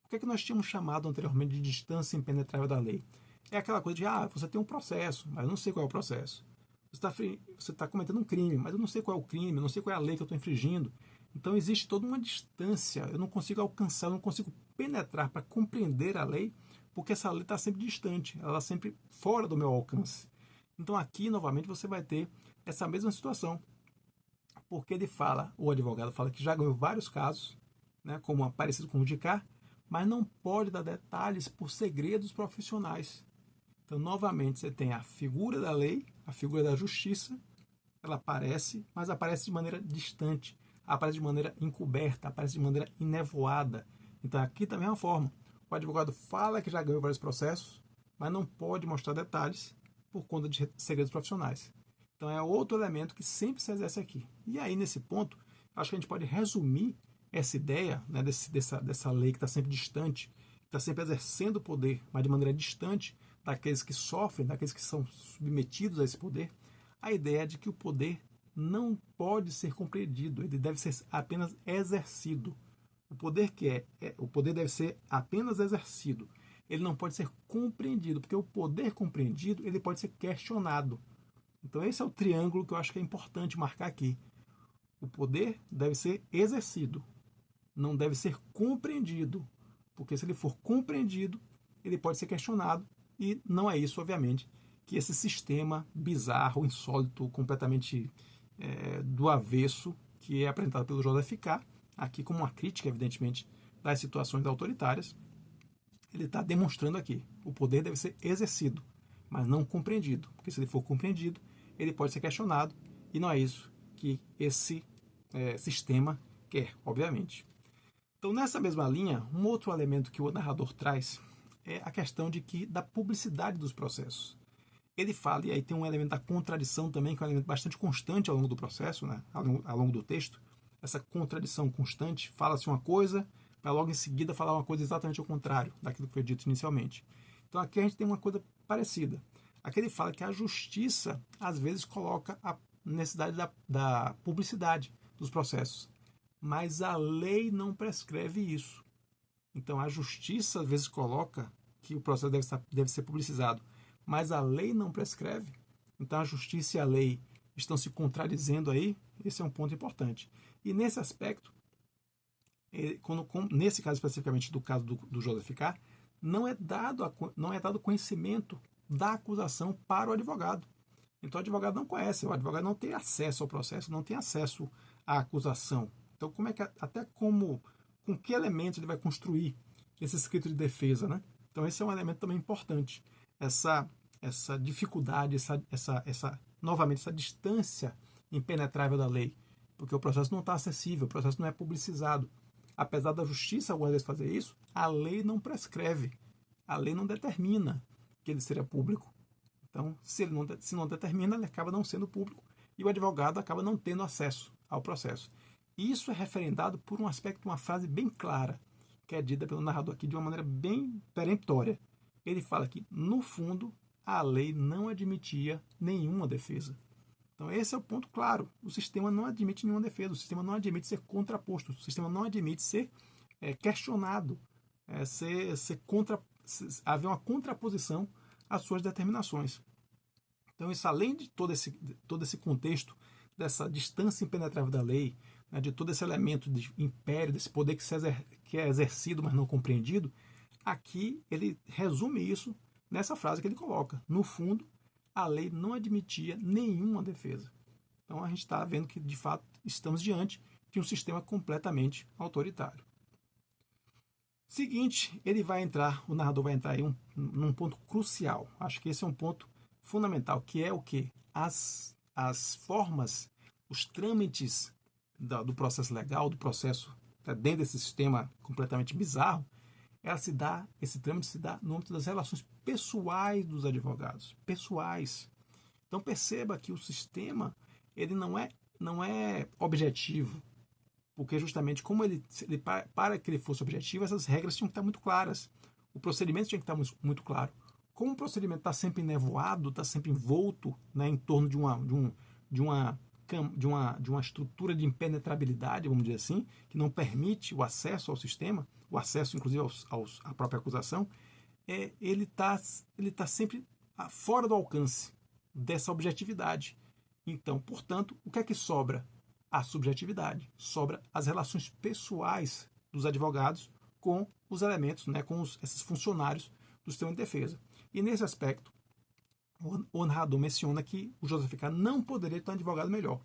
O que é que nós tínhamos chamado anteriormente de distância impenetrável da lei? É aquela coisa de, você tem um processo, mas eu não sei qual é o processo. Você está cometendo um crime, mas eu não sei qual é o crime, eu não sei qual é a lei que eu estou infringindo. Então existe toda uma distância, eu não consigo alcançar, eu não consigo penetrar para compreender a lei, porque essa lei está sempre distante, ela está sempre fora do meu alcance. Então aqui, novamente, você vai ter essa mesma situação. Porque o advogado fala que já ganhou vários casos, né, como parecido com o de cá, mas não pode dar detalhes por segredos profissionais. Então, novamente, você tem a figura da lei, a figura da justiça, ela aparece, mas aparece de maneira distante, aparece de maneira encoberta, aparece de maneira enevoada. Então, aqui da mesma forma, o advogado fala que já ganhou vários processos, mas não pode mostrar detalhes por conta de segredos profissionais. Então, é outro elemento que sempre se exerce aqui. E aí, nesse ponto, acho que a gente pode resumir essa ideia, né, dessa lei que está sempre distante, que está sempre exercendo o poder, mas de maneira distante daqueles que sofrem, daqueles que são submetidos a esse poder, a ideia de que o poder não pode ser compreendido, ele deve ser apenas exercido. O poder o poder deve ser apenas exercido. Ele não pode ser compreendido, porque o poder compreendido ele pode ser questionado. Então esse é o triângulo que eu acho que é importante marcar aqui. O poder deve ser exercido, não deve ser compreendido, porque se ele for compreendido, ele pode ser questionado, e não é isso, obviamente, que esse sistema bizarro, insólito, completamente do avesso, que é apresentado pelo Joseph K., aqui como uma crítica, evidentemente, das situações autoritárias, ele está demonstrando aqui. O poder deve ser exercido, mas não compreendido, porque se ele for compreendido, ele pode ser questionado, e não é isso que esse sistema quer, obviamente. Então, nessa mesma linha, um outro elemento que o narrador traz é a questão da publicidade dos processos. Ele fala, e aí tem um elemento da contradição também, que é um elemento bastante constante ao longo do processo, né, ao longo do texto. Essa contradição constante, fala-se uma coisa, para logo em seguida falar uma coisa exatamente ao contrário daquilo que foi dito inicialmente. Então aqui a gente tem uma coisa parecida. Aqui ele fala que a justiça, às vezes, coloca a necessidade da publicidade dos processos, mas a lei não prescreve isso. Então a justiça, às vezes, coloca que o processo deve ser publicizado, mas a lei não prescreve. Então a justiça e a lei estão se contradizendo aí. Esse é um ponto importante. E nesse aspecto, nesse caso especificamente do caso do Joseph K., não é dado conhecimento da acusação para o advogado. Então o advogado não conhece, o advogado não tem acesso ao processo, não tem acesso à acusação. Então com que elementos ele vai construir esse escrito de defesa, né? Então esse é um elemento também importante. Essa dificuldade, novamente essa distância impenetrável da lei porque o processo não está acessível, o processo não é publicizado. Apesar da justiça algumas vezes fazer isso, a lei não prescreve, a lei não determina que ele seja público. Então, se não determina, ele acaba não sendo público e o advogado acaba não tendo acesso ao processo. E isso é referendado por um aspecto, uma frase bem clara, que é dita pelo narrador aqui de uma maneira bem peremptória. Ele fala que, no fundo, a lei não admitia nenhuma defesa. Então, esse é o ponto claro. O sistema não admite nenhuma defesa, o sistema não admite ser contraposto, o sistema não admite ser questionado, haver uma contraposição às suas determinações. Então, isso, além de todo esse contexto, dessa distância impenetrável da lei, né, de todo esse elemento de império, desse poder que é exercido, mas não compreendido, aqui ele resume isso nessa frase que ele coloca. No fundo, a lei não admitia nenhuma defesa. Então, a gente está vendo que, de fato, estamos diante de um sistema completamente autoritário. Seguinte, o narrador vai entrar aí num ponto crucial. Acho que esse é um ponto fundamental, que é o quê? As formas, os trâmites do processo legal, do processo dentro desse sistema completamente bizarro, esse trâmite se dá no âmbito das relações pessoais dos advogados. Pessoais. Então perceba que o sistema ele não é objetivo, porque justamente como para que ele fosse objetivo, essas regras tinham que estar muito claras. O procedimento tinha que estar muito claro. Como o procedimento está sempre enevoado, está sempre envolto, né, em torno de uma estrutura de impenetrabilidade, vamos dizer assim, que não permite o acesso ao sistema, o acesso inclusive à própria acusação, ele tá sempre fora do alcance dessa objetividade. Então, portanto, o que é que sobra? A subjetividade. Sobra as relações pessoais dos advogados com os elementos, né, com esses funcionários do sistema de defesa. E nesse aspecto, o narrador menciona que o Joseph K. não poderia ter um advogado melhor,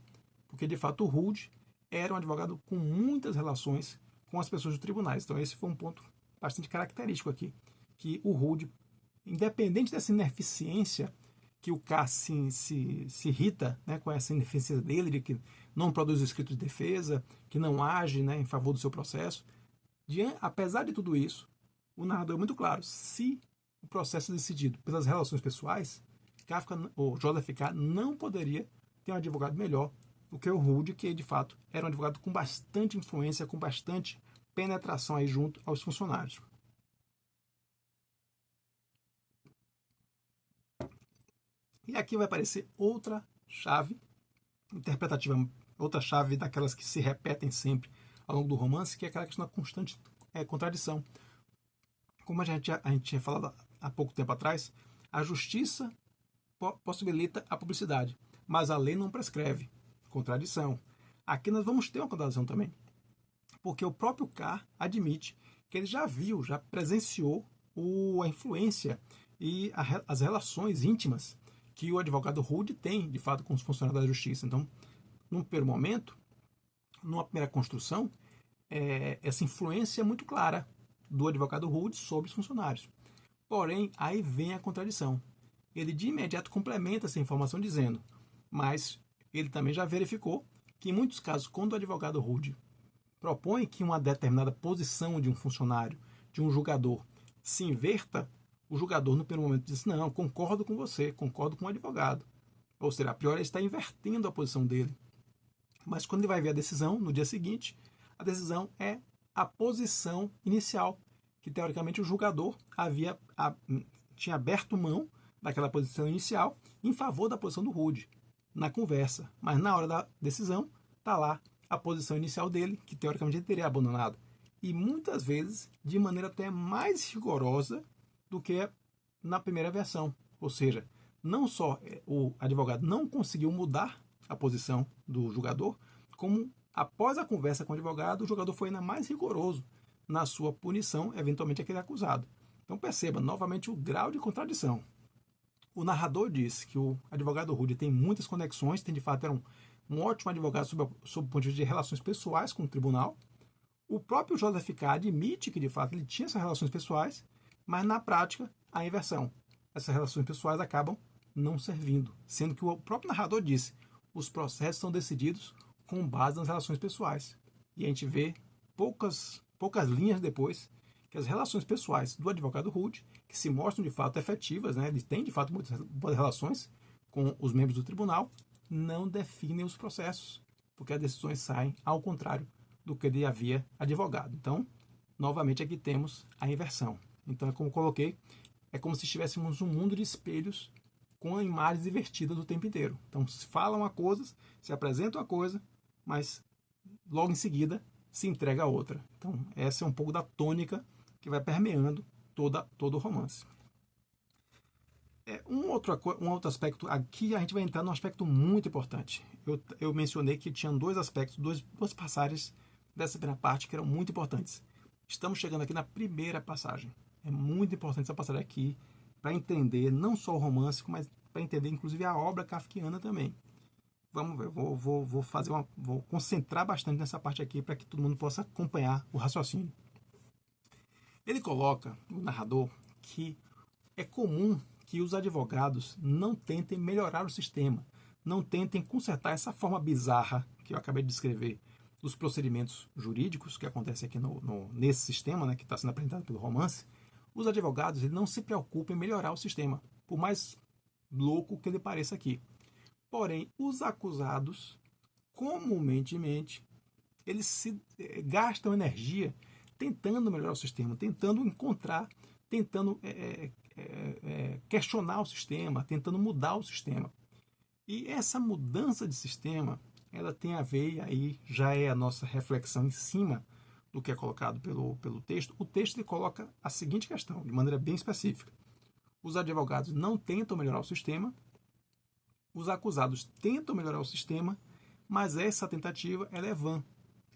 porque de fato o Rude era um advogado com muitas relações com as pessoas dos tribunais. Então esse foi um ponto bastante característico aqui, que o Rude, independente dessa ineficiência que o K se irrita, né, com essa ineficiência dele, de que não produz escrito de defesa, que não age, né, em favor do seu processo, apesar de tudo isso, o narrador é muito claro: se o processo é decidido pelas relações pessoais, o Joseph K. não poderia ter um advogado melhor do que o Rude, que de fato era um advogado com bastante influência, com bastante penetração aí junto aos funcionários. E aqui vai aparecer outra chave interpretativa, outra chave daquelas que se repetem sempre ao longo do romance, que é aquela questão da constante contradição. Como a gente tinha falado há pouco tempo atrás, a justiça possibilita a publicidade, mas a lei não prescreve. Contradição. Aqui nós vamos ter uma contradição também, porque o próprio K admite que ele já presenciou a influência e as relações íntimas que o advogado Rude tem, de fato, com os funcionários da justiça. Então, num primeiro momento, numa primeira construção, essa influência é muito clara do advogado Rude sobre os funcionários. Porém, aí vem a contradição. Ele de imediato complementa essa informação dizendo, mas ele também já verificou que em muitos casos, quando o advogado Rude propõe que uma determinada posição de um funcionário, de um julgador, se inverta, o julgador no primeiro momento diz: não, concordo com você, concordo com o advogado. Ou seja, a priori ele está invertendo a posição dele. Mas quando ele vai ver a decisão, no dia seguinte, a decisão é a posição inicial, que teoricamente o julgador tinha aberto mão daquela posição inicial em favor da posição do Rude na conversa. Mas na hora da decisão, está lá a posição inicial dele, que teoricamente ele teria abandonado. E muitas vezes de maneira até mais rigorosa do que na primeira versão. Ou seja, não só o advogado não conseguiu mudar a posição do julgador, como após a conversa com o advogado, o julgador foi ainda mais rigoroso na sua punição, eventualmente, aquele acusado. Então perceba novamente o grau de contradição. O narrador diz que o advogado Rude tem muitas conexões, era um ótimo advogado sob o ponto de vista de relações pessoais com o tribunal. O próprio Joseph K. admite que, de fato, ele tinha essas relações pessoais, mas, na prática, a inversão. Essas relações pessoais acabam não servindo, sendo que o próprio narrador disse: os processos são decididos com base nas relações pessoais. E a gente vê poucas linhas depois que as relações pessoais do advogado rude, que se mostram de fato efetivas, né, ele tem de fato muitas boas relações com os membros do tribunal, não definem os processos, porque as decisões saem ao contrário do que ele havia advogado. Então, novamente aqui temos a inversão. Então, é como coloquei, é como se estivéssemos um mundo de espelhos com imagens invertidas o tempo inteiro. Então, se fala uma coisa, se apresenta uma coisa, mas logo em seguida se entrega a outra. Então, essa é um pouco da tônica que vai permeando todo o romance. Um outro aspecto, aqui a gente vai entrar num aspecto muito importante. Eu mencionei que tinham dois aspectos, duas passagens dessa primeira parte que eram muito importantes. Estamos chegando aqui na primeira passagem. É muito importante essa passagem aqui para entender não só o romance, mas para entender inclusive a obra kafkiana também. Vamos ver, vou concentrar bastante nessa parte aqui para que todo mundo possa acompanhar o raciocínio. Ele coloca, o narrador, que é comum que os advogados não tentem melhorar o sistema, não tentem consertar essa forma bizarra que eu acabei de descrever dos procedimentos jurídicos que acontecem aqui nesse sistema, né, que está sendo apresentado pelo romance. Os advogados não se preocupam em melhorar o sistema, por mais louco que ele pareça aqui. Porém, os acusados, comumente, eles gastam energia tentando melhorar o sistema, tentando encontrar, tentando questionar o sistema, tentando mudar o sistema. E essa mudança de sistema, ela tem a ver, e aí já é a nossa reflexão em cima do que é colocado pelo texto. O texto ele coloca a seguinte questão, de maneira bem específica. Os advogados não tentam melhorar o sistema, os acusados tentam melhorar o sistema, mas essa tentativa ela é vã.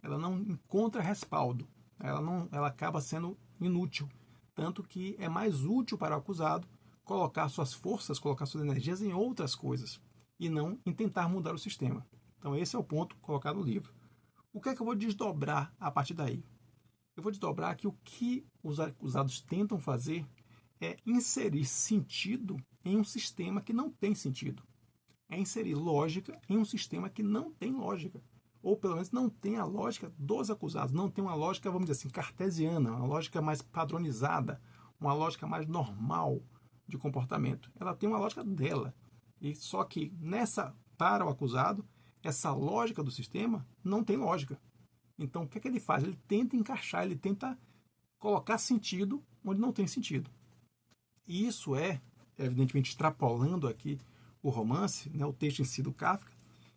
Ela não encontra respaldo. Ela acaba sendo inútil. Tanto que é mais útil para o acusado colocar suas forças, colocar suas energias em outras coisas e não em tentar mudar o sistema. Então esse é o ponto colocado no livro. O que é que eu vou desdobrar a partir daí? Eu vou desdobrar que o que os acusados tentam fazer é inserir sentido em um sistema que não tem sentido. É inserir lógica em um sistema que não tem lógica. Ou pelo menos não tem a lógica dos acusados, não tem uma lógica, vamos dizer assim, cartesiana, uma lógica mais padronizada, uma lógica mais normal de comportamento. Ela tem uma lógica dela. E só que para o acusado, essa lógica do sistema não tem lógica. Então o que é que ele faz? Ele tenta encaixar, ele tenta colocar sentido onde não tem sentido. E isso evidentemente, extrapolando aqui o romance, né, o texto em si do Kafka,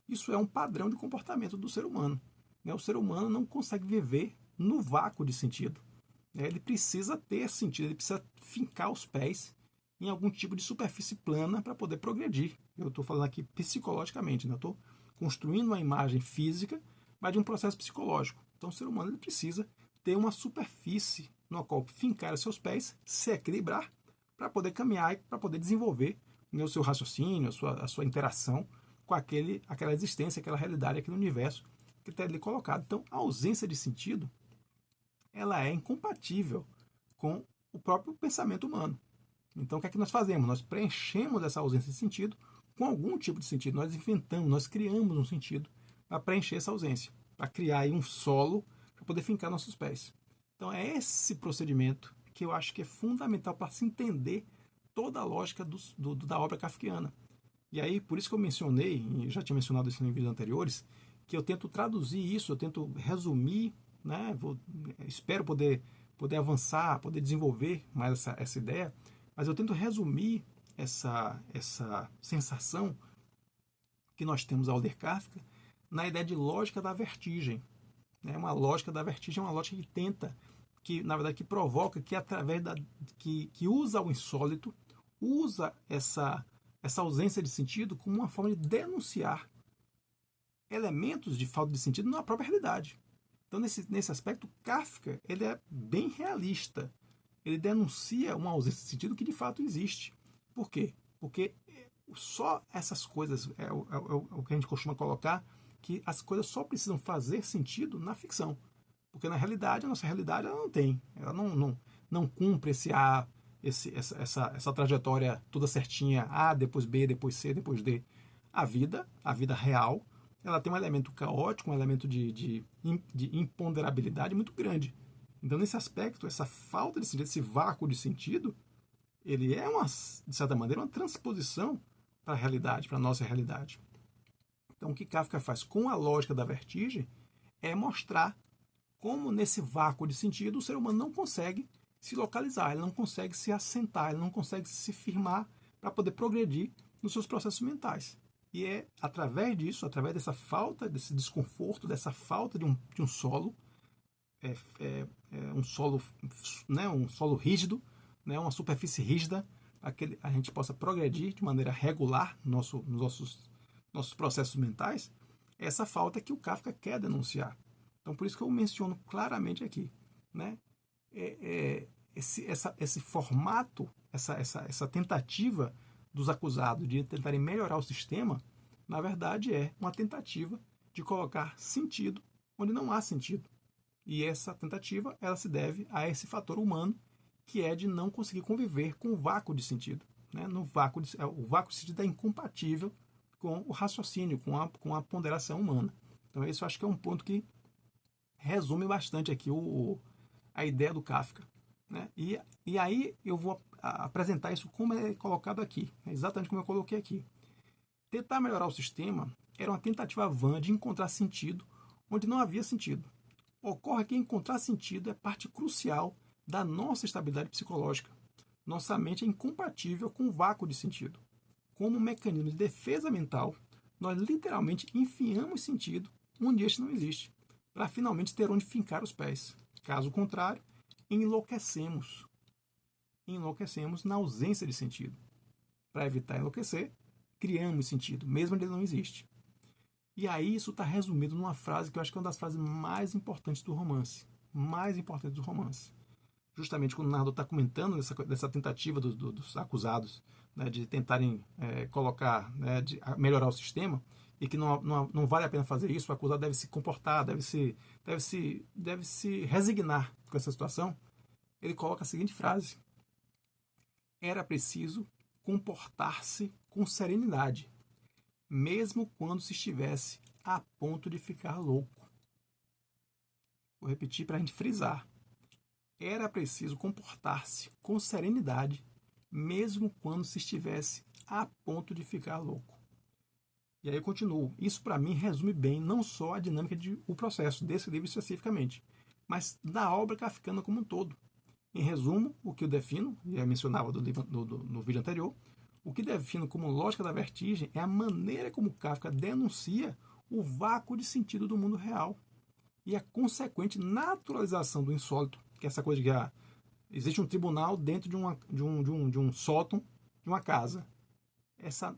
isso é um padrão de comportamento do ser humano. O ser humano não consegue viver no vácuo de sentido. Ele precisa ter sentido, ele precisa fincar os pés em algum tipo de superfície plana para poder progredir. Eu estou falando aqui psicologicamente, estou construindo uma imagem física, mas de um processo psicológico. Então o ser humano ele precisa ter uma superfície no qual fincar os seus pés, se equilibrar, para poder caminhar e para poder desenvolver o seu raciocínio, a sua interação com aquela existência, aquela realidade, aquele universo que está ali colocado. Então, a ausência de sentido ela é incompatível com o próprio pensamento humano. Então, o que é que nós fazemos? Nós preenchemos essa ausência de sentido com algum tipo de sentido. Nós inventamos, nós criamos um sentido para preencher essa ausência, para criar aí um solo para poder fincar nossos pés. Então, é esse procedimento que eu acho que é fundamental para se entender toda a lógica da obra kafkiana. E aí, por isso que eu mencionei, e já tinha mencionado isso em vídeos anteriores, que eu tento traduzir isso, eu tento resumir, né? Espero poder avançar, poder desenvolver mais essa ideia, mas eu tento resumir essa sensação que nós temos ao ler Kafka na ideia de lógica da vertigem. Uma lógica da vertigem é uma lógica que tenta, na verdade, que provoca, que através que usa o insólito, usa essa ausência de sentido como uma forma de denunciar elementos de falta de sentido na própria realidade. Então, nesse aspecto, Kafka ele é bem realista. Ele denuncia uma ausência de sentido que de fato existe. Por quê? Porque só essas coisas, é o que a gente costuma colocar, que as coisas só precisam fazer sentido na ficção. Porque na realidade, a nossa realidade ela não tem. Ela não cumpre essa trajetória toda certinha, A, depois B, depois C, depois D. A vida real, ela tem um elemento caótico, um elemento de imponderabilidade muito grande. Então, nesse aspecto, essa falta de sentido, esse vácuo de sentido, ele é, de certa maneira, uma transposição para a realidade, para a nossa realidade. Então, o que Kafka faz com a lógica da vertigem é mostrar como, nesse vácuo de sentido, o ser humano não consegue se localizar, ele não consegue se assentar, ele não consegue se firmar para poder progredir nos seus processos mentais. E é através disso, através dessa falta, desse desconforto, dessa falta de um solo, um solo, né, um solo rígido, né, uma superfície rígida, para que a gente possa progredir de maneira regular nos nossos processos mentais, essa falta que o Kafka quer denunciar. Então, por isso que eu menciono claramente aqui, né, esse formato, essa tentativa dos acusados de tentarem melhorar o sistema, na verdade é uma tentativa de colocar sentido onde não há sentido. E essa tentativa, ela se deve a esse fator humano, que é de não conseguir conviver com o vácuo de sentido. Né? O vácuo de sentido é incompatível com o raciocínio, com a ponderação humana. Então, esse eu acho que é um ponto que resume bastante aqui a ideia do Kafka. Né? E aí eu vou apresentar isso como é colocado aqui, exatamente como eu coloquei aqui. Tentar melhorar o sistema era uma tentativa vã de encontrar sentido onde não havia sentido. Ocorre que encontrar sentido é parte crucial da nossa estabilidade psicológica. Nossa mente é incompatível com o vácuo de sentido. Como um mecanismo de defesa mental, nós literalmente enfiamos sentido onde este não existe, para finalmente ter onde fincar os pés. Caso contrário, enlouquecemos. Enlouquecemos na ausência de sentido. Para evitar enlouquecer, criamos sentido, mesmo onde ele não existe. E aí isso está resumido numa frase que eu acho que é uma das frases mais importantes do romance. Mais importante do romance. Justamente quando o narrador está comentando dessa tentativa dos acusados, né, de tentarem colocar, né, de melhorar o sistema, e que não vale a pena fazer isso, o acusado deve se comportar, deve se resignar com essa situação, ele coloca a seguinte frase: era preciso comportar-se com serenidade, mesmo quando se estivesse a ponto de ficar louco. Vou repetir para a gente frisar. Era preciso comportar-se com serenidade, mesmo quando se estivesse a ponto de ficar louco. E aí eu continuo. Isso, para mim, resume bem não só a dinâmica do processo, desse livro especificamente, mas da obra kafkiana como um todo. Em resumo, o que eu defino, e eu mencionava no vídeo anterior, o que defino como lógica da vertigem é a maneira como Kafka denuncia o vácuo de sentido do mundo real e a consequente naturalização do insólito, que é essa coisa de que existe um tribunal dentro de um sótão de uma casa.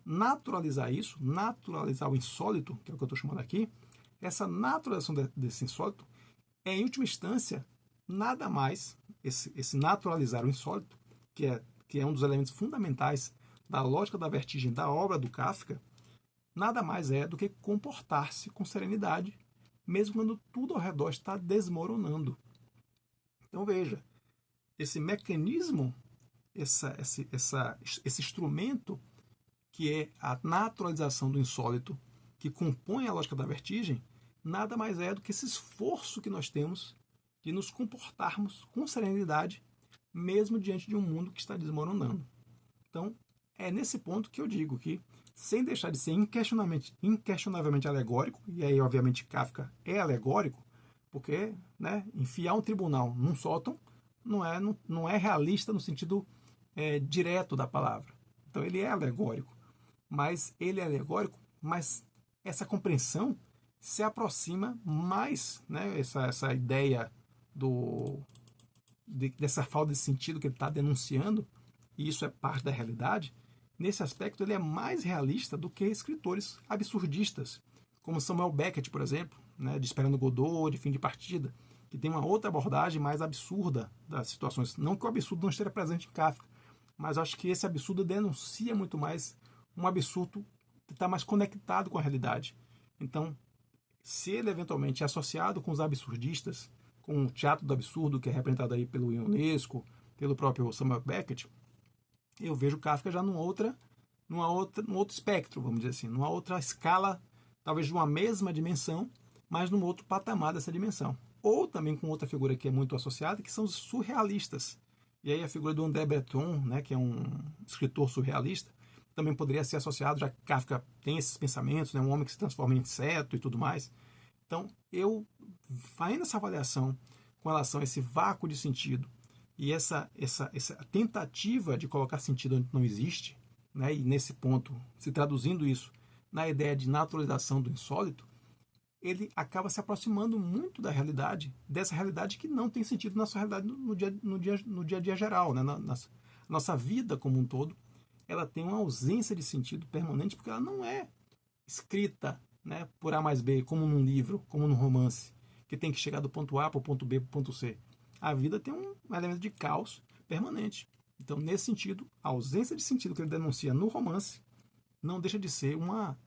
Naturalizar o insólito, que é o que eu estou chamando aqui, essa naturalização desse insólito é, em última instância, nada mais, esse naturalizar o insólito, que é um dos elementos fundamentais da lógica da vertigem da obra do Kafka, nada mais é do que comportar-se com serenidade, mesmo quando tudo ao redor está desmoronando. Então veja, esse mecanismo, esse instrumento que é a naturalização do insólito, que compõe a lógica da vertigem, nada mais é do que esse esforço que nós temos de nos comportarmos com serenidade, mesmo diante de um mundo que está desmoronando. Então, é nesse ponto que eu digo que, sem deixar de ser inquestionavelmente alegórico, e aí, obviamente, Kafka é alegórico, porque, né, enfiar um tribunal num sótão não é realista no sentido direto da palavra. Então, ele é alegórico. Mas ele é alegórico, mas essa compreensão se aproxima mais, né, essa ideia dessa falta de sentido que ele está denunciando, e isso é parte da realidade. Nesse aspecto, ele é mais realista do que escritores absurdistas, como Samuel Beckett, por exemplo, né, de Esperando Godot, de Fim de Partida, que tem uma outra abordagem mais absurda das situações. Não que o absurdo não esteja presente em Kafka, mas acho que esse absurdo denuncia muito mais um absurdo que está mais conectado com a realidade. Então, se ele eventualmente é associado com os absurdistas, com o teatro do absurdo, que é representado aí pelo Ionesco, pelo próprio Samuel Beckett, eu vejo Kafka já num outro espectro, vamos dizer assim, numa outra escala talvez de uma mesma dimensão, mas num outro patamar dessa dimensão. Ou também com outra figura que é muito associada, que são os surrealistas. E aí a figura do André Breton, né, que é um escritor surrealista, também poderia ser associado, já que Kafka tem esses pensamentos, né, um homem que se transforma em inseto e tudo mais. Então, eu fazendo essa avaliação com relação a esse vácuo de sentido e essa tentativa de colocar sentido onde não existe, né, e nesse ponto, se traduzindo isso na ideia de naturalização do insólito, ele acaba se aproximando muito da realidade, dessa realidade que não tem sentido na sua realidade no dia a dia geral, né? Nossa vida como um todo, ela tem uma ausência de sentido permanente porque ela não é escrita, né, por A mais B, como num livro, como num romance, que tem que chegar do ponto A para o ponto B para o ponto C. A vida tem um elemento de caos permanente. Então, nesse sentido, a ausência de sentido que ele denuncia no romance não deixa de ser uma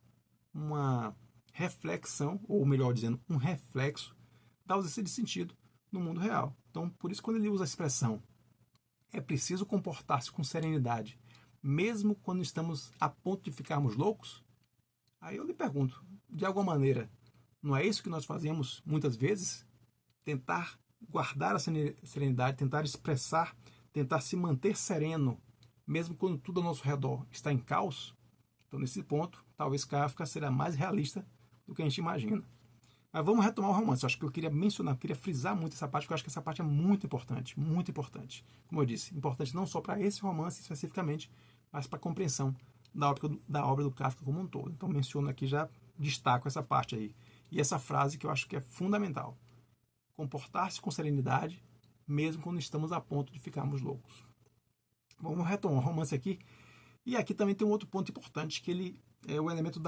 reflexão, ou melhor dizendo, um reflexo da ausência de sentido no mundo real. Então, por isso, quando ele usa a expressão é preciso comportar-se com serenidade, mesmo quando estamos a ponto de ficarmos loucos, aí eu lhe pergunto, de alguma maneira, não é isso que nós fazemos muitas vezes? Tentar guardar a serenidade, tentar expressar, tentar se manter sereno, mesmo quando tudo ao nosso redor está em caos? Então, nesse ponto, talvez Kafka será mais realista do que a gente imagina. Mas vamos retomar o romance. Eu acho que eu queria mencionar, eu queria frisar muito essa parte, porque eu acho que essa parte é muito importante, muito importante. Como eu disse, importante não só para esse romance especificamente, mas para a compreensão da obra do Kafka como um todo. Então, menciono aqui, já destaco essa parte aí. E essa frase que eu acho que é fundamental. Comportar-se com serenidade, mesmo quando estamos a ponto de ficarmos loucos. Vamos retomar o romance aqui. E aqui também tem um outro ponto importante, que ele é o elemento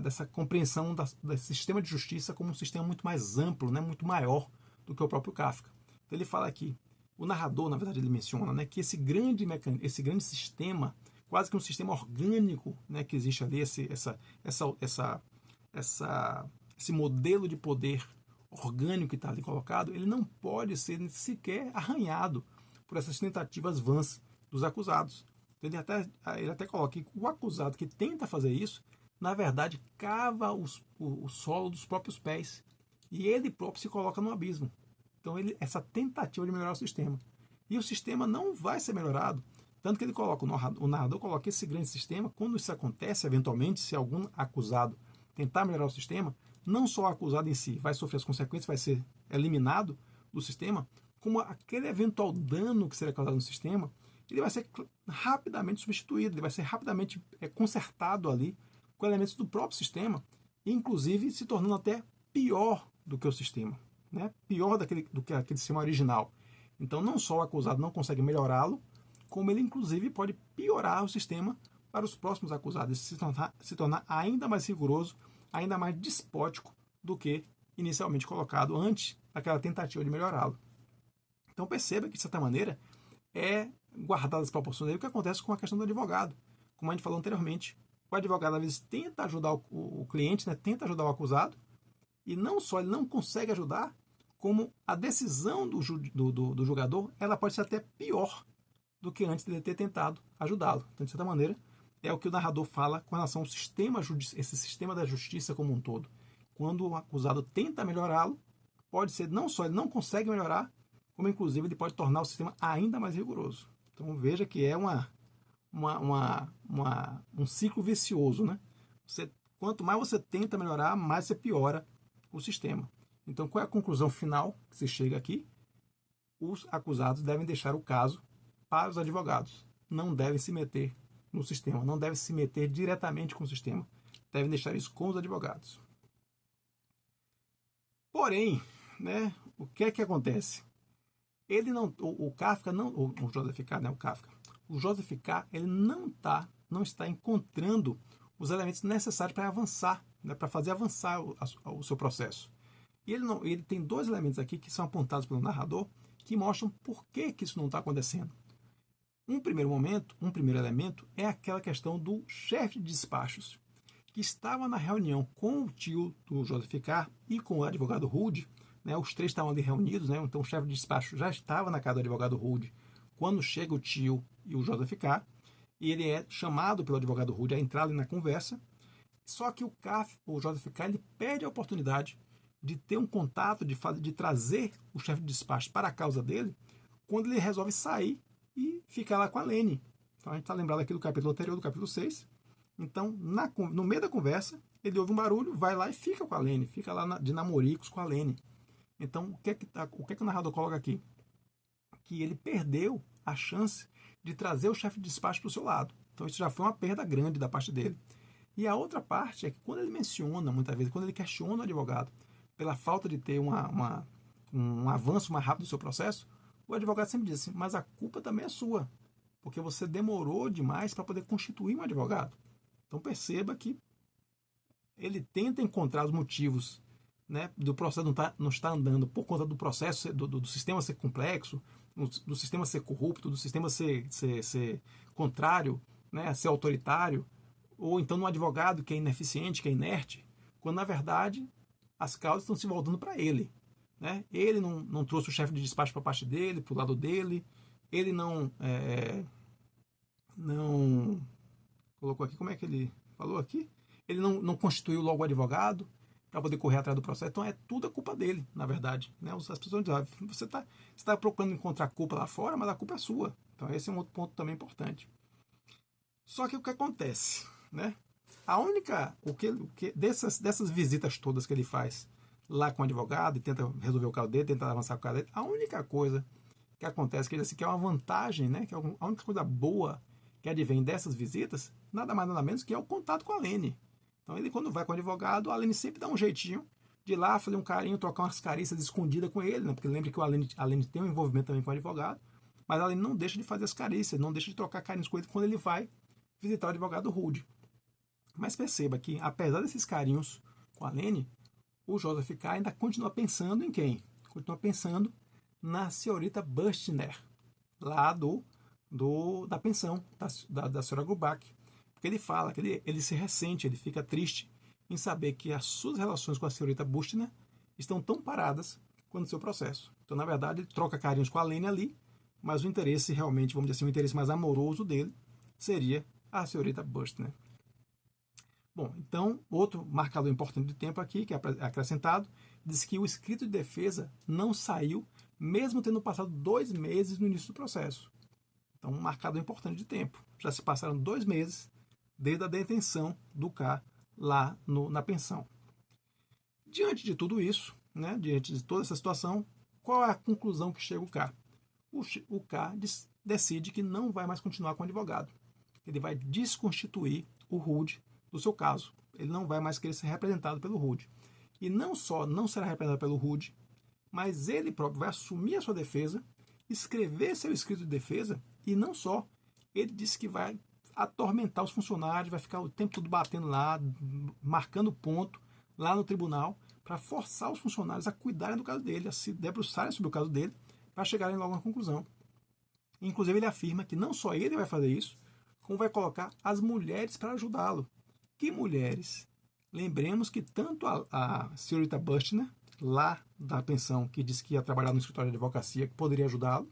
dessa compreensão desse sistema de justiça como um sistema muito mais amplo, né, muito maior do que o próprio Kafka. Então ele fala aqui, o narrador, na verdade, ele menciona, né, que esse grande sistema, quase que um sistema orgânico, né, que existe ali, esse modelo de poder orgânico que está ali colocado, ele não pode ser sequer arranhado por essas tentativas vãs dos acusados. Ele até coloca que o acusado que tenta fazer isso, na verdade, cava o solo dos próprios pés. E ele próprio se coloca no abismo. Então, essa tentativa de melhorar o sistema. E o sistema não vai ser melhorado. Tanto que ele coloca, o narrador coloca esse grande sistema, quando isso acontece, eventualmente, se algum acusado tentar melhorar o sistema, não só o acusado em si vai sofrer as consequências, vai ser eliminado do sistema, como aquele eventual dano que será causado no sistema, ele vai ser rapidamente substituído, ele vai ser rapidamente consertado ali com elementos do próprio sistema, inclusive se tornando até pior do que o sistema, né? Pior do que aquele sistema original. Então, não só o acusado não consegue melhorá-lo, como ele, inclusive, pode piorar o sistema para os próximos acusados, se tornar ainda mais rigoroso, ainda mais despótico do que inicialmente colocado antes daquela tentativa de melhorá-lo. Então, perceba que, de certa maneira, é guardado as proporções aí o que acontece com a questão do advogado. Como a gente falou anteriormente, o advogado às vezes tenta ajudar o cliente, né, tenta ajudar o acusado, e não só ele não consegue ajudar, como a decisão do julgador ela pode ser até pior do que antes de ele ter tentado ajudá-lo. Então, de certa maneira, é o que o narrador fala com relação ao esse sistema da justiça como um todo. Quando o acusado tenta melhorá-lo, pode ser não só ele não consegue melhorar, como inclusive ele pode tornar o sistema ainda mais rigoroso. Então veja que é um ciclo vicioso, né? Quanto mais você tenta melhorar, mais você piora o sistema. Então qual é a conclusão final que se chega aqui? Os acusados devem deixar o caso para os advogados. Não devem se meter no sistema, não devem se meter diretamente com o sistema. Devem deixar isso com os advogados. Porém, né, o que é que acontece? O Kafka não, o Joseph K, né, o Joseph K, ele não está encontrando os elementos necessários para avançar, né, para fazer avançar o seu processo. E ele tem dois elementos aqui que são apontados pelo narrador que mostram por que isso não está acontecendo. Um primeiro elemento é aquela questão do chefe de despachos, que estava na reunião com o tio do Joseph K e com o advogado Rude, né, os três estavam ali reunidos, né, então o chefe de despacho já estava na casa do advogado Rude quando chega o tio e o Joseph K, e ele é chamado pelo advogado Rude a entrar ali na conversa, Só que o JFK, ele perde a oportunidade de ter um contato, de trazer o chefe de despacho para a causa dele, quando ele resolve sair e ficar lá com a Lene. Então a gente está lembrado aqui do capítulo anterior, do capítulo 6. Então, no meio da conversa, ele ouve um barulho, vai lá e fica com a Lene, fica lá de namoricos com a Lene. Então, o que o narrador coloca aqui? Que ele perdeu a chance de trazer o chefe de despacho para o seu lado. Então, isso já foi uma perda grande da parte dele. E a outra parte é que quando ele menciona, muitas vezes, quando ele questiona o advogado pela falta de ter um avanço mais rápido do seu processo, o advogado sempre diz assim, mas a culpa também é sua, porque você demorou demais para poder constituir um advogado. Então perceba que ele tenta encontrar os motivos, né, do processo não estar andando por conta do processo, do sistema ser complexo, do sistema ser corrupto, do sistema ser contrário, né, ser autoritário, ou então no advogado que é ineficiente, que é inerte, quando na verdade as causas estão se voltando para ele. Né? Ele não trouxe o chefe de despacho para a parte dele, para o lado dele, ele não colocou aqui, como é que ele falou aqui? Ele não constituiu logo o advogado para poder correr atrás do processo, então é tudo a culpa dele, na verdade. Né? As pessoas dizem, você está procurando encontrar culpa lá fora, mas a culpa é sua. Então esse é um outro ponto também importante. Só que o que acontece? Né? A única, dessas visitas todas que ele faz lá com o advogado e tenta resolver o caso dele, tenta avançar com o caso dele, a única coisa que acontece, que ele diz assim, que é uma vantagem, né, que é a única coisa boa que advém dessas visitas, nada mais nada menos que é o contato com a Lene. Então ele, quando vai com o advogado, a Lene sempre dá um jeitinho de ir lá fazer um carinho, trocar umas carícias escondidas com ele, né, porque lembra que a Lene tem um envolvimento também com o advogado, mas a Lene não deixa de fazer as carícias, não deixa de trocar carinhos com ele quando ele vai visitar o advogado Rude. Mas perceba que, apesar desses carinhos com a Lene, o JFK ainda continua pensando em quem? Continua pensando na senhorita Bustner, lá da pensão da senhora Grubach. Porque ele fala que ele se ressente, ele fica triste em saber que as suas relações com a senhorita Bustner estão tão paradas quanto o seu processo. Então, na verdade, ele troca carinhos com a Lene ali, mas o interesse realmente, vamos dizer assim, o interesse mais amoroso dele seria a senhorita Bustner. Bom, então, outro marcador importante de tempo aqui, que é acrescentado, diz que o escrito de defesa não saiu, mesmo tendo passado 2 meses no início do processo. Então, um marcador importante de tempo. Já se passaram 2 meses desde a detenção do K lá na pensão. Diante de tudo isso, né, diante de toda essa situação, qual é a conclusão que chega o K? O K decide que não vai mais continuar com o advogado. Ele vai desconstituir o Rude do seu caso. Ele não vai mais querer ser representado pelo Rude. E não só não será representado pelo Rude, mas ele próprio vai assumir a sua defesa, escrever seu escrito de defesa, e não só, ele disse que vai atormentar os funcionários, vai ficar o tempo todo batendo lá, marcando ponto lá no tribunal, para forçar os funcionários a cuidarem do caso dele, a se debruçarem sobre o caso dele, para chegarem logo na conclusão. Inclusive ele afirma que não só ele vai fazer isso, como vai colocar as mulheres para ajudá-lo. Que mulheres? Lembremos que tanto a senhorita Bustner, lá da pensão, que disse que ia trabalhar no escritório de advocacia, que poderia ajudá-lo,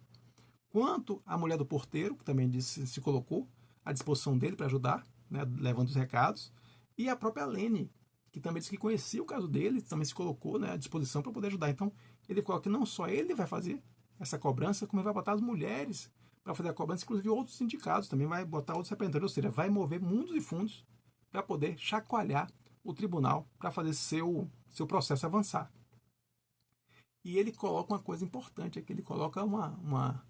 quanto a mulher do porteiro, que também se colocou à disposição dele para ajudar, né, levando os recados, e a própria Lene, que também disse que conhecia o caso dele, também se colocou, né, à disposição para poder ajudar. Então, ele coloca que não só ele vai fazer essa cobrança, como ele vai botar as mulheres para fazer a cobrança, inclusive outros sindicatos, também vai botar outros representantes, ou seja, vai mover mundos e fundos para poder chacoalhar o tribunal para fazer seu processo avançar. E ele coloca uma coisa importante aqui, ele coloca uma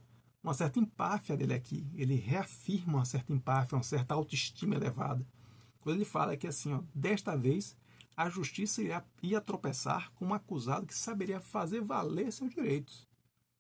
certa empáfia dele aqui, ele reafirma uma certa empáfia, uma certa autoestima elevada. Quando ele fala que assim, ó, desta vez a justiça ia tropeçar com um acusado que saberia fazer valer seus direitos.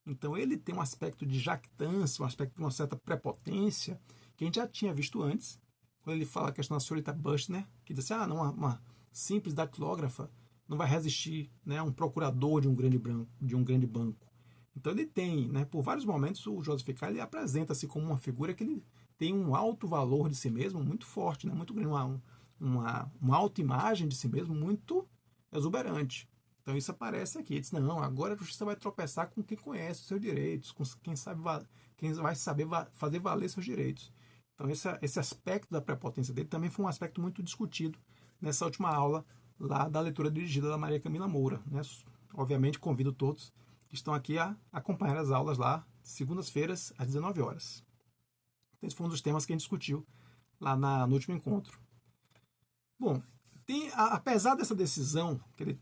Então ele tem um aspecto de jactância, um aspecto de uma certa prepotência, que a gente já tinha visto antes, quando ele fala a questão da senhorita Bustner, que diz assim, não, uma simples datilógrafa não vai resistir, né, a um procurador de um grande banco. Então ele tem, né, por vários momentos, o JFK ele apresenta-se como uma figura que ele tem um alto valor de si mesmo muito forte, né, muito grande, uma autoimagem de si mesmo muito exuberante. Então isso aparece aqui. Ele diz, não, agora a justiça vai tropeçar com quem conhece os seus direitos, com quem vai saber fazer valer seus direitos. Então esse aspecto da prepotência dele também foi um aspecto muito discutido nessa última aula lá da leitura dirigida da Maria Camila Moura, né? Obviamente, convido todos que estão aqui a acompanhar as aulas lá, segundas-feiras, às 19 horas. Esse foi um dos temas que a gente discutiu lá no último encontro. Bom, apesar dessa decisão que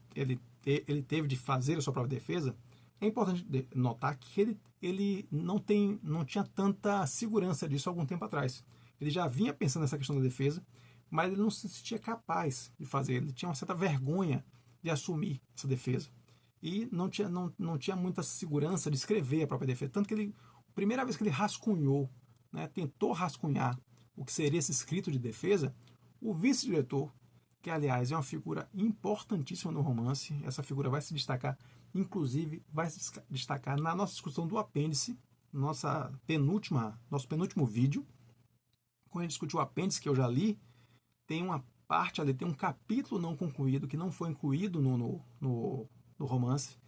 ele teve de fazer a sua própria defesa, é importante notar que ele não tinha tanta segurança disso há algum tempo atrás. Ele já vinha pensando nessa questão da defesa, mas ele não se sentia capaz de fazer. Ele tinha uma certa vergonha de assumir essa defesa. E não tinha muita segurança de escrever a própria defesa. Tanto que a primeira vez que ele rascunhou, né, tentou rascunhar o que seria esse escrito de defesa, o vice-diretor, que aliás é uma figura importantíssima no romance, essa figura vai se destacar, inclusive vai se destacar na nossa discussão do apêndice, nosso penúltimo vídeo. Quando a gente discutiu o apêndice, que eu já li, tem uma parte ali, tem um capítulo não concluído, que não foi incluído no romance,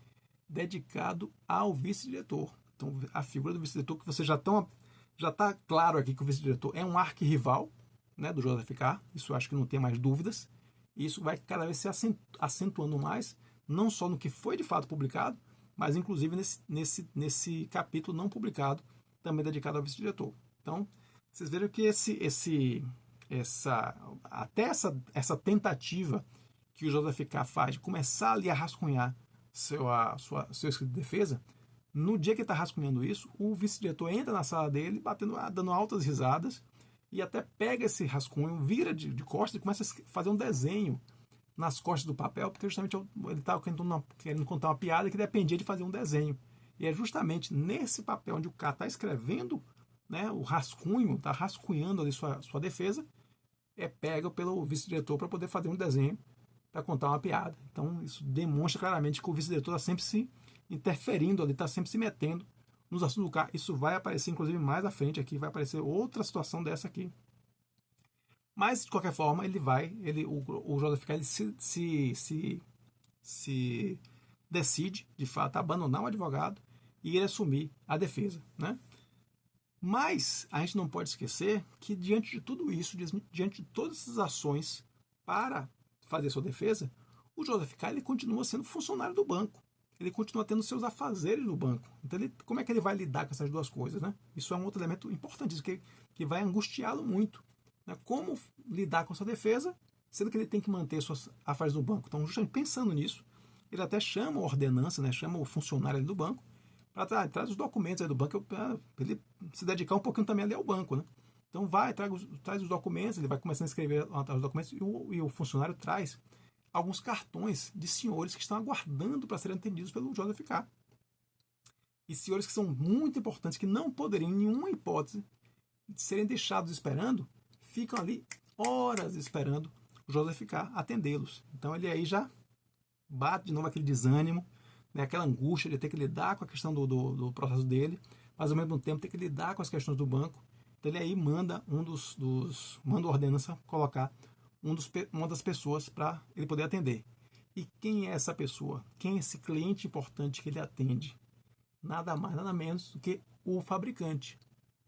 dedicado ao vice-diretor. Então, a figura do vice-diretor, que você já está claro aqui que o vice-diretor é um arquirrival, né, do Joseph K. Isso eu acho que não tem mais dúvidas. E isso vai cada vez se acentuando mais, não só no que foi de fato publicado, mas inclusive nesse capítulo não publicado, também dedicado ao vice-diretor. Então, vocês veem que essa tentativa que o Joseph K. faz de começar ali a rascunhar seu escrito de defesa, no dia que ele está rascunhando isso, o vice-diretor entra na sala dele, dando altas risadas, e até pega esse rascunho, vira de costas e começa a fazer um desenho nas costas do papel, porque justamente ele estava querendo contar uma piada que dependia de fazer um desenho. E é justamente nesse papel onde o cara está escrevendo, né, o rascunho, está rascunhando ali sua defesa, pega pelo vice-diretor para poder fazer um desenho para contar uma piada. Então isso demonstra claramente que o vice-diretor está sempre se interferindo ali, está sempre se metendo nos assuntos do cara. Isso vai aparecer, inclusive, mais à frente aqui, vai aparecer outra situação dessa aqui. Mas, de qualquer forma, o Joseph K. se decide, de fato, abandonar o advogado e ele assumir a defesa, né? Mas a gente não pode esquecer que, diante de tudo isso, diante de todas essas ações para fazer sua defesa, o Joseph K. ele continua sendo funcionário do banco. Ele continua tendo seus afazeres no banco. Então, como é que ele vai lidar com essas duas coisas, né? Isso é um outro elemento importantíssimo que vai angustiá-lo muito, né? Como lidar com essa defesa, sendo que ele tem que manter suas afazeres no banco. Então, justamente pensando nisso, ele até chama a ordenança, né? Chama o funcionário ali do banco, para traz os documentos aí do banco, para ele se dedicar um pouquinho também ali ao banco, né? Então, traz os documentos, ele vai começando a escrever os documentos e o funcionário traz alguns cartões de senhores que estão aguardando para serem atendidos pelo Joseph K. E senhores que são muito importantes, que não poderiam, em nenhuma hipótese, serem deixados esperando, ficam ali horas esperando o Joseph K. atendê-los. Então ele aí já bate de novo aquele desânimo, né, aquela angústia de ter que lidar com a questão do processo dele, mas ao mesmo tempo ter que lidar com as questões do banco. Então ele aí manda manda a ordenança colocar uma das pessoas para ele poder atender. E quem é essa pessoa? Quem é esse cliente importante que ele atende? Nada mais, nada menos do que o fabricante,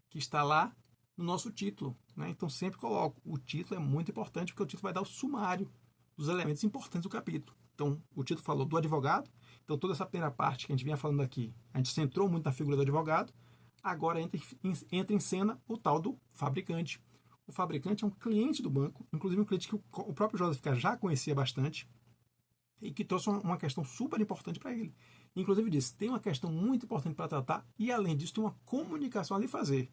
que está lá no nosso título, né? Então sempre coloco, o título é muito importante, porque o título vai dar o sumário dos elementos importantes do capítulo. Então o título falou do advogado, então toda essa primeira parte que a gente vinha falando aqui, a gente centrou muito na figura do advogado, agora entra em cena o tal do fabricante. O fabricante é um cliente do banco, inclusive um cliente que o próprio Joseph K. já conhecia bastante e que trouxe uma questão super importante para ele. Inclusive disse, tem uma questão muito importante para tratar e, além disso, tem uma comunicação ali fazer.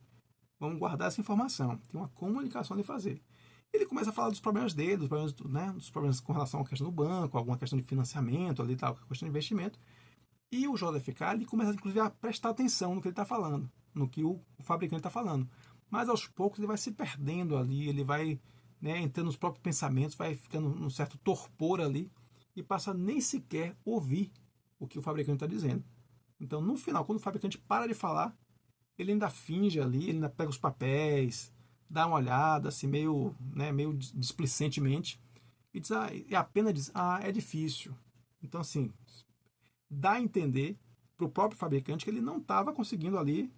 Vamos guardar essa informação. Tem uma comunicação ali fazer. Ele começa a falar dos problemas dele, dos problemas com relação à questão do banco, alguma questão de financiamento, ali, tal, questão de investimento. E o Joseph K. ele começa, inclusive, a prestar atenção no que ele está falando, no que o fabricante está falando. Mas aos poucos ele vai se perdendo ali, ele vai, né, entrando nos próprios pensamentos, vai ficando num certo torpor ali e passa a nem sequer ouvir o que o fabricante está dizendo. Então, no final, quando o fabricante para de falar, ele ainda finge ali, ele ainda pega os papéis, dá uma olhada, assim, meio displicentemente, e apenas diz, é difícil. Então, assim, dá a entender para o próprio fabricante que ele não estava conseguindo ali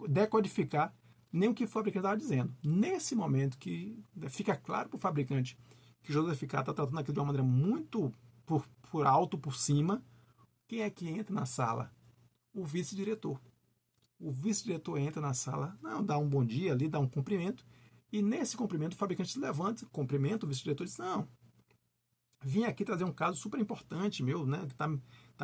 decodificar nem o que o fabricante estava dizendo. Nesse momento que fica claro para o fabricante que Joseph K. está tratando aquilo de uma maneira muito por alto, por cima. Quem é que entra na sala? O vice-diretor. O vice-diretor entra na sala, não, dá um bom dia ali, dá um cumprimento, e nesse cumprimento o fabricante se levanta, cumprimenta o vice-diretor e diz, não, vim aqui trazer um caso super importante meu, né, que tá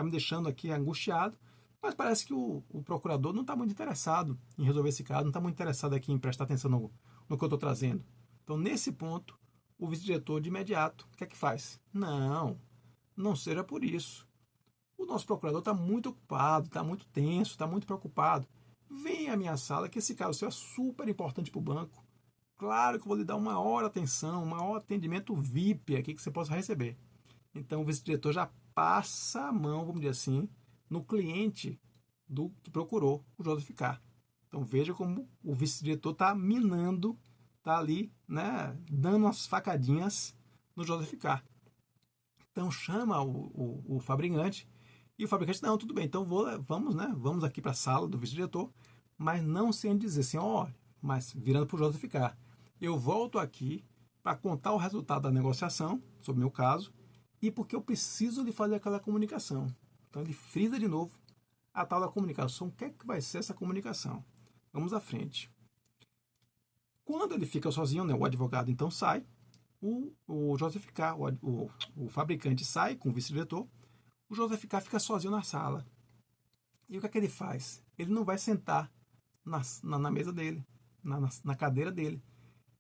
me deixando aqui angustiado, mas parece que o procurador não está muito interessado em resolver esse caso, não está muito interessado aqui em prestar atenção no que eu estou trazendo. Então, nesse ponto, o vice-diretor de imediato, o que é que faz? Não seja por isso. O nosso procurador está muito ocupado, está muito tenso, está muito preocupado. Venha à minha sala que esse caso seu é super importante para o banco. Claro que eu vou lhe dar uma hora atenção, um maior atendimento VIP aqui que você possa receber. Então o vice-diretor já passa a mão, vamos dizer assim, no cliente do que procurou o Joseph K. Então veja como o vice-diretor está minando, está ali, né, dando umas facadinhas no Joseph K. Então chama o fabricante. E o fabricante, não, tudo bem, então vamos aqui para a sala do vice-diretor, mas não sem dizer assim, mas virando para o Joseph K. Eu volto aqui para contar o resultado da negociação, sobre o meu caso, e porque eu preciso de fazer aquela comunicação. Então ele frisa de novo a tal da comunicação. O que é que vai ser essa comunicação? Vamos à frente. Quando ele fica sozinho, né, o advogado então sai, o Joseph K., o fabricante sai com o vice-diretor, o Joseph K. fica sozinho na sala. E o que é que ele faz? Ele não vai sentar na mesa dele, na cadeira dele.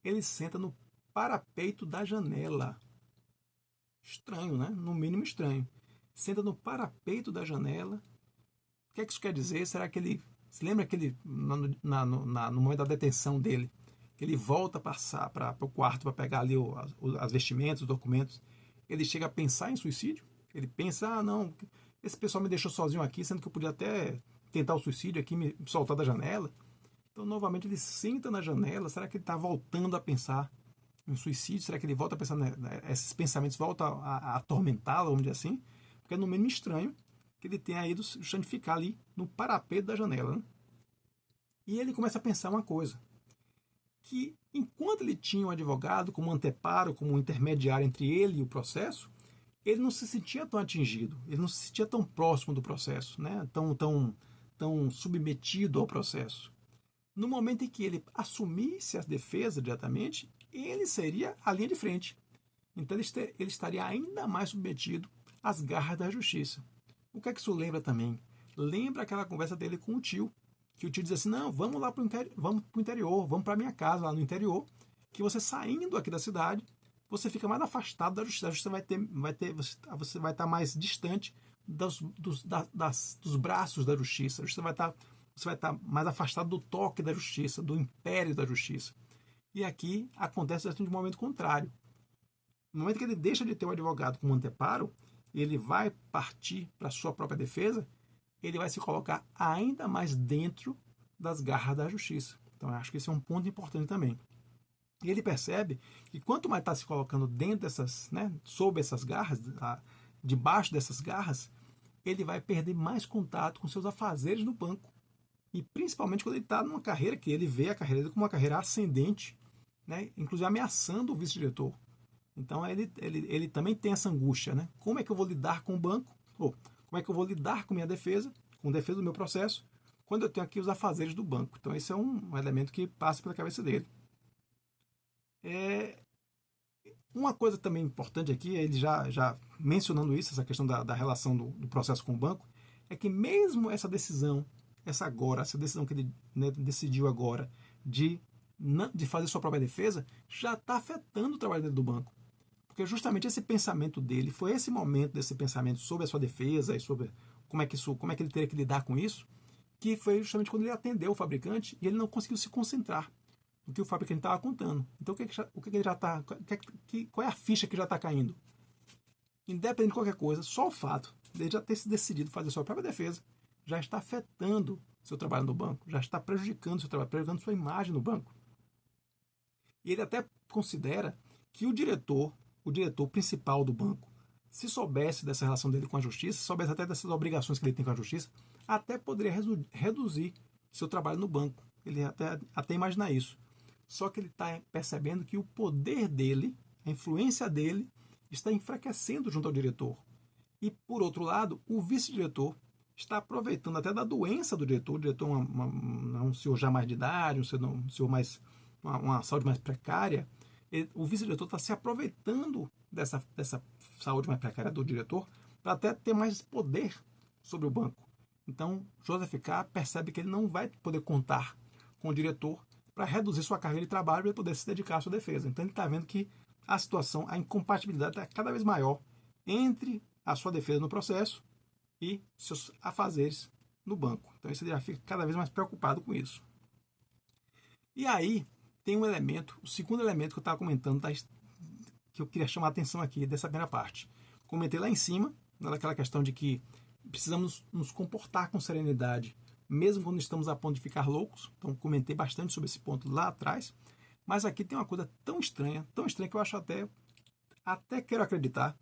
Ele senta no parapeito da janela. Estranho, né? No mínimo estranho. Senta no parapeito da janela. O que é que isso quer dizer? Será que ele... Se lembra que ele, no momento da detenção dele, que ele volta a passar para o quarto para pegar ali as vestimentas, os documentos, ele chega a pensar em suicídio? Ele pensa, não, esse pessoal me deixou sozinho aqui, sendo que eu podia até tentar o suicídio aqui, me soltar da janela. Então, novamente, ele senta na janela. Será que ele está voltando a pensar em suicídio? Será que ele volta a pensar, esses pensamentos voltam a atormentá-lo, vamos dizer assim? Porque é no mínimo estranho que ele tenha ido justamente ficar ali no parapeito da janela. Né? E ele começa a pensar uma coisa, que enquanto ele tinha um advogado como anteparo, como intermediário entre ele e o processo, ele não se sentia tão atingido, ele não se sentia tão próximo do processo, né? tão submetido ao processo. No momento em que ele assumisse a defesa diretamente, ele seria a linha de frente. Então ele estaria ainda mais submetido às garras da justiça. O que é que isso lembra também? Lembra aquela conversa dele com o tio, que o tio diz assim, não, vamos lá para o interior, vamos para a minha casa lá no interior, que você saindo aqui da cidade, você fica mais afastado da justiça. A justiça você vai estar mais distante dos braços da justiça. A justiça você vai estar mais afastado do toque da justiça, do império da justiça. E aqui acontece de um momento contrário. No momento que ele deixa de ter o advogado como anteparo, e ele vai partir para a sua própria defesa, ele vai se colocar ainda mais dentro das garras da justiça. Então, eu acho que esse é um ponto importante também. E ele percebe que quanto mais está se colocando dentro dessas, né, sob essas garras, debaixo dessas garras, ele vai perder mais contato com seus afazeres no banco. E principalmente quando ele está numa carreira que ele vê a carreira dele como uma carreira ascendente, né, inclusive ameaçando o vice-diretor. Então ele também tem essa angústia, né? Como é que eu vou lidar com o banco? Ou como é que eu vou lidar com minha defesa, com a defesa do meu processo, quando eu tenho aqui os afazeres do banco? Então esse é um elemento que passa pela cabeça dele. Uma coisa também importante aqui, ele já mencionando isso, essa questão da relação do processo com o banco, é que mesmo essa decisão, essa decisão que ele, né, decidiu agora de fazer sua própria defesa, já está afetando o trabalho dele do banco. Porque justamente esse pensamento dele, foi esse momento desse pensamento sobre a sua defesa e sobre como é que ele teria que lidar com isso, que foi justamente quando ele atendeu o fabricante e ele não conseguiu se concentrar no que o fabricante estava contando. Então, qual é a ficha que já está caindo? Independente de qualquer coisa, só o fato de ele já ter se decidido fazer sua própria defesa já está afetando seu trabalho no banco, já está prejudicando seu trabalho, prejudicando sua imagem no banco. E ele até considera que o diretor principal do banco, se soubesse dessa relação dele com a justiça, se soubesse até dessas obrigações que ele tem com a justiça, até poderia reduzir seu trabalho no banco. Ele até imagina isso. Só que ele está percebendo que o poder dele A influência dele está enfraquecendo junto ao diretor. E, por outro lado, o vice-diretor está aproveitando até da doença do diretor. O diretor é um senhor já mais de idade, um senhor mais, uma saúde mais precária. O vice-diretor está se aproveitando dessa saúde mais precária do diretor para até ter mais poder sobre o banco. Então, Joseph K. percebe que ele não vai poder contar com o diretor para reduzir sua carga de trabalho para poder se dedicar à sua defesa. Então, ele está vendo que a situação, a incompatibilidade está cada vez maior entre a sua defesa no processo e seus afazeres no banco. Então, ele já fica cada vez mais preocupado com isso. E aí, tem um elemento, o segundo elemento que eu estava comentando, que eu queria chamar a atenção aqui dessa primeira parte. Comentei lá em cima, naquela questão de que precisamos nos comportar com serenidade, mesmo quando estamos a ponto de ficar loucos. Então, comentei bastante sobre esse ponto lá atrás. Mas aqui tem uma coisa tão estranha que eu acho até quero acreditar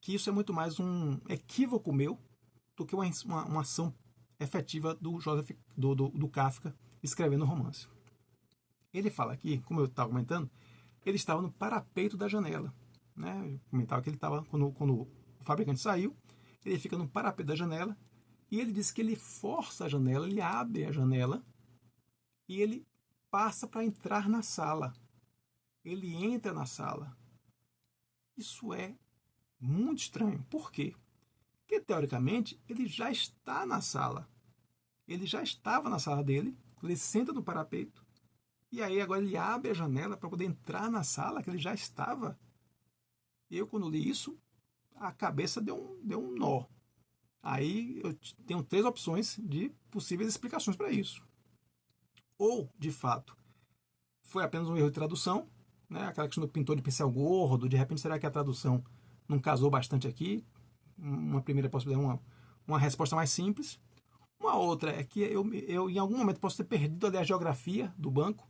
que isso é muito mais um equívoco meu do que uma ação efetiva do Kafka escrevendo o romance. Ele fala aqui, como eu estava comentando, ele estava no parapeito da janela. Né? Eu comentava que ele estava, quando o fabricante saiu, ele fica no parapeito da janela e ele diz que ele força a janela, ele abre a janela e ele passa para entrar na sala. Ele entra na sala. Isso é muito estranho. Por quê? Porque, teoricamente, ele já está na sala. Ele já estava na sala dele, quando ele senta no parapeito, e aí agora ele abre a janela para poder entrar na sala que ele já estava. E eu, quando li isso, a cabeça deu um nó. Aí eu tenho 3 opções de possíveis explicações para isso. Ou, de fato, foi apenas um erro de tradução, né? Aquela questão do pintor de pincel gordo, de repente será que a tradução não casou bastante aqui? Uma primeira possibilidade, uma resposta mais simples. Uma outra é que eu em algum momento posso ter perdido ali a geografia do banco.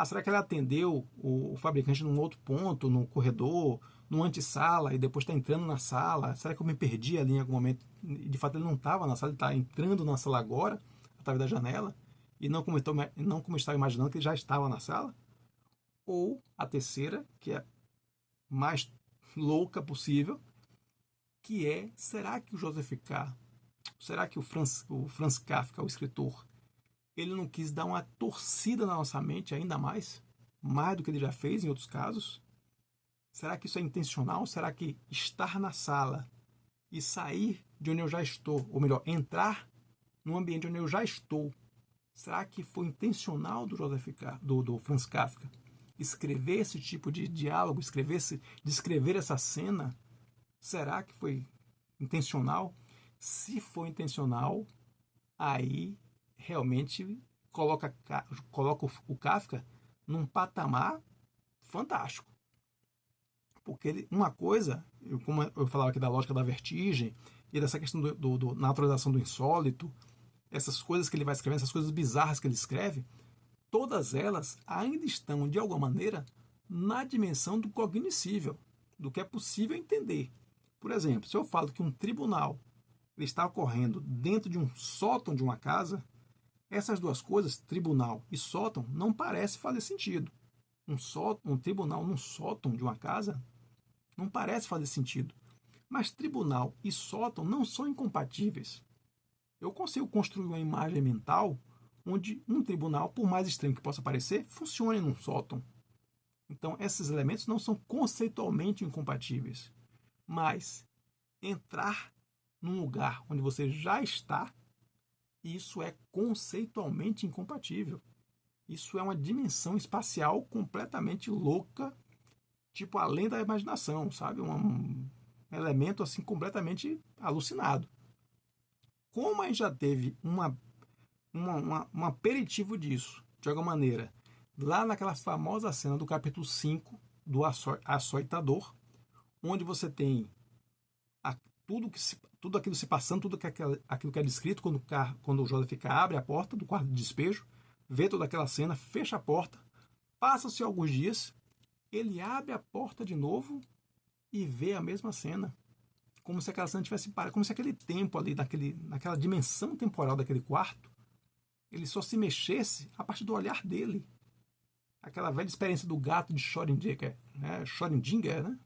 Será que ela atendeu o fabricante num outro ponto, no corredor, no antessala, e depois está entrando na sala? Será que eu me perdi ali em algum momento? De fato, ele não estava na sala, ele está entrando na sala agora, através da janela, e não como eu estava imaginando que ele já estava na sala? Ou a terceira, que é mais louca possível, que é, será que o Joseph K., será que o Franz Kafka, o escritor, ele não quis dar uma torcida na nossa mente ainda mais do que ele já fez em outros casos? Será que isso é intencional? Será que estar na sala e sair de onde eu já estou, ou melhor, entrar no ambiente onde eu já estou, será que foi intencional do Franz Kafka escrever esse tipo de diálogo, descrever essa cena? Será que foi intencional? Se for intencional, aí realmente coloca o Kafka num patamar fantástico. Porque uma coisa, como eu falava aqui da lógica da vertigem e dessa questão da naturalização do insólito, essas coisas que ele vai escrevendo, essas coisas bizarras que ele escreve, todas elas ainda estão, de alguma maneira, na dimensão do cognoscível, do que é possível entender. Por exemplo, se eu falo que um tribunal está ocorrendo dentro de um sótão de uma casa, essas duas coisas, tribunal e sótão, não parecem fazer sentido. Um tribunal num sótão de uma casa não parece fazer sentido. Mas tribunal e sótão não são incompatíveis. Eu consigo construir uma imagem mental onde um tribunal, por mais estranho que possa parecer, funcione num sótão. Então, esses elementos não são conceitualmente incompatíveis. Mas entrar num lugar onde você já está, isso é conceitualmente incompatível. Isso é uma dimensão espacial completamente louca, tipo além da imaginação, sabe? Um elemento assim completamente alucinado. Como a gente já teve um aperitivo disso, de alguma maneira, lá naquela famosa cena do capítulo 5 do Açoitador, onde você tem tudo aquilo se passando, aquilo que é descrito quando o Joseph K. abre a porta do quarto de despejo, vê toda aquela cena, fecha a porta, passam-se alguns dias, ele abre a porta de novo e vê a mesma cena. Como se aquela cena tivesse parado, como se aquele tempo ali, naquela dimensão temporal daquele quarto, ele só se mexesse a partir do olhar dele. aquela velha experiência do gato de Schrödinger, né? Schrödinger, né?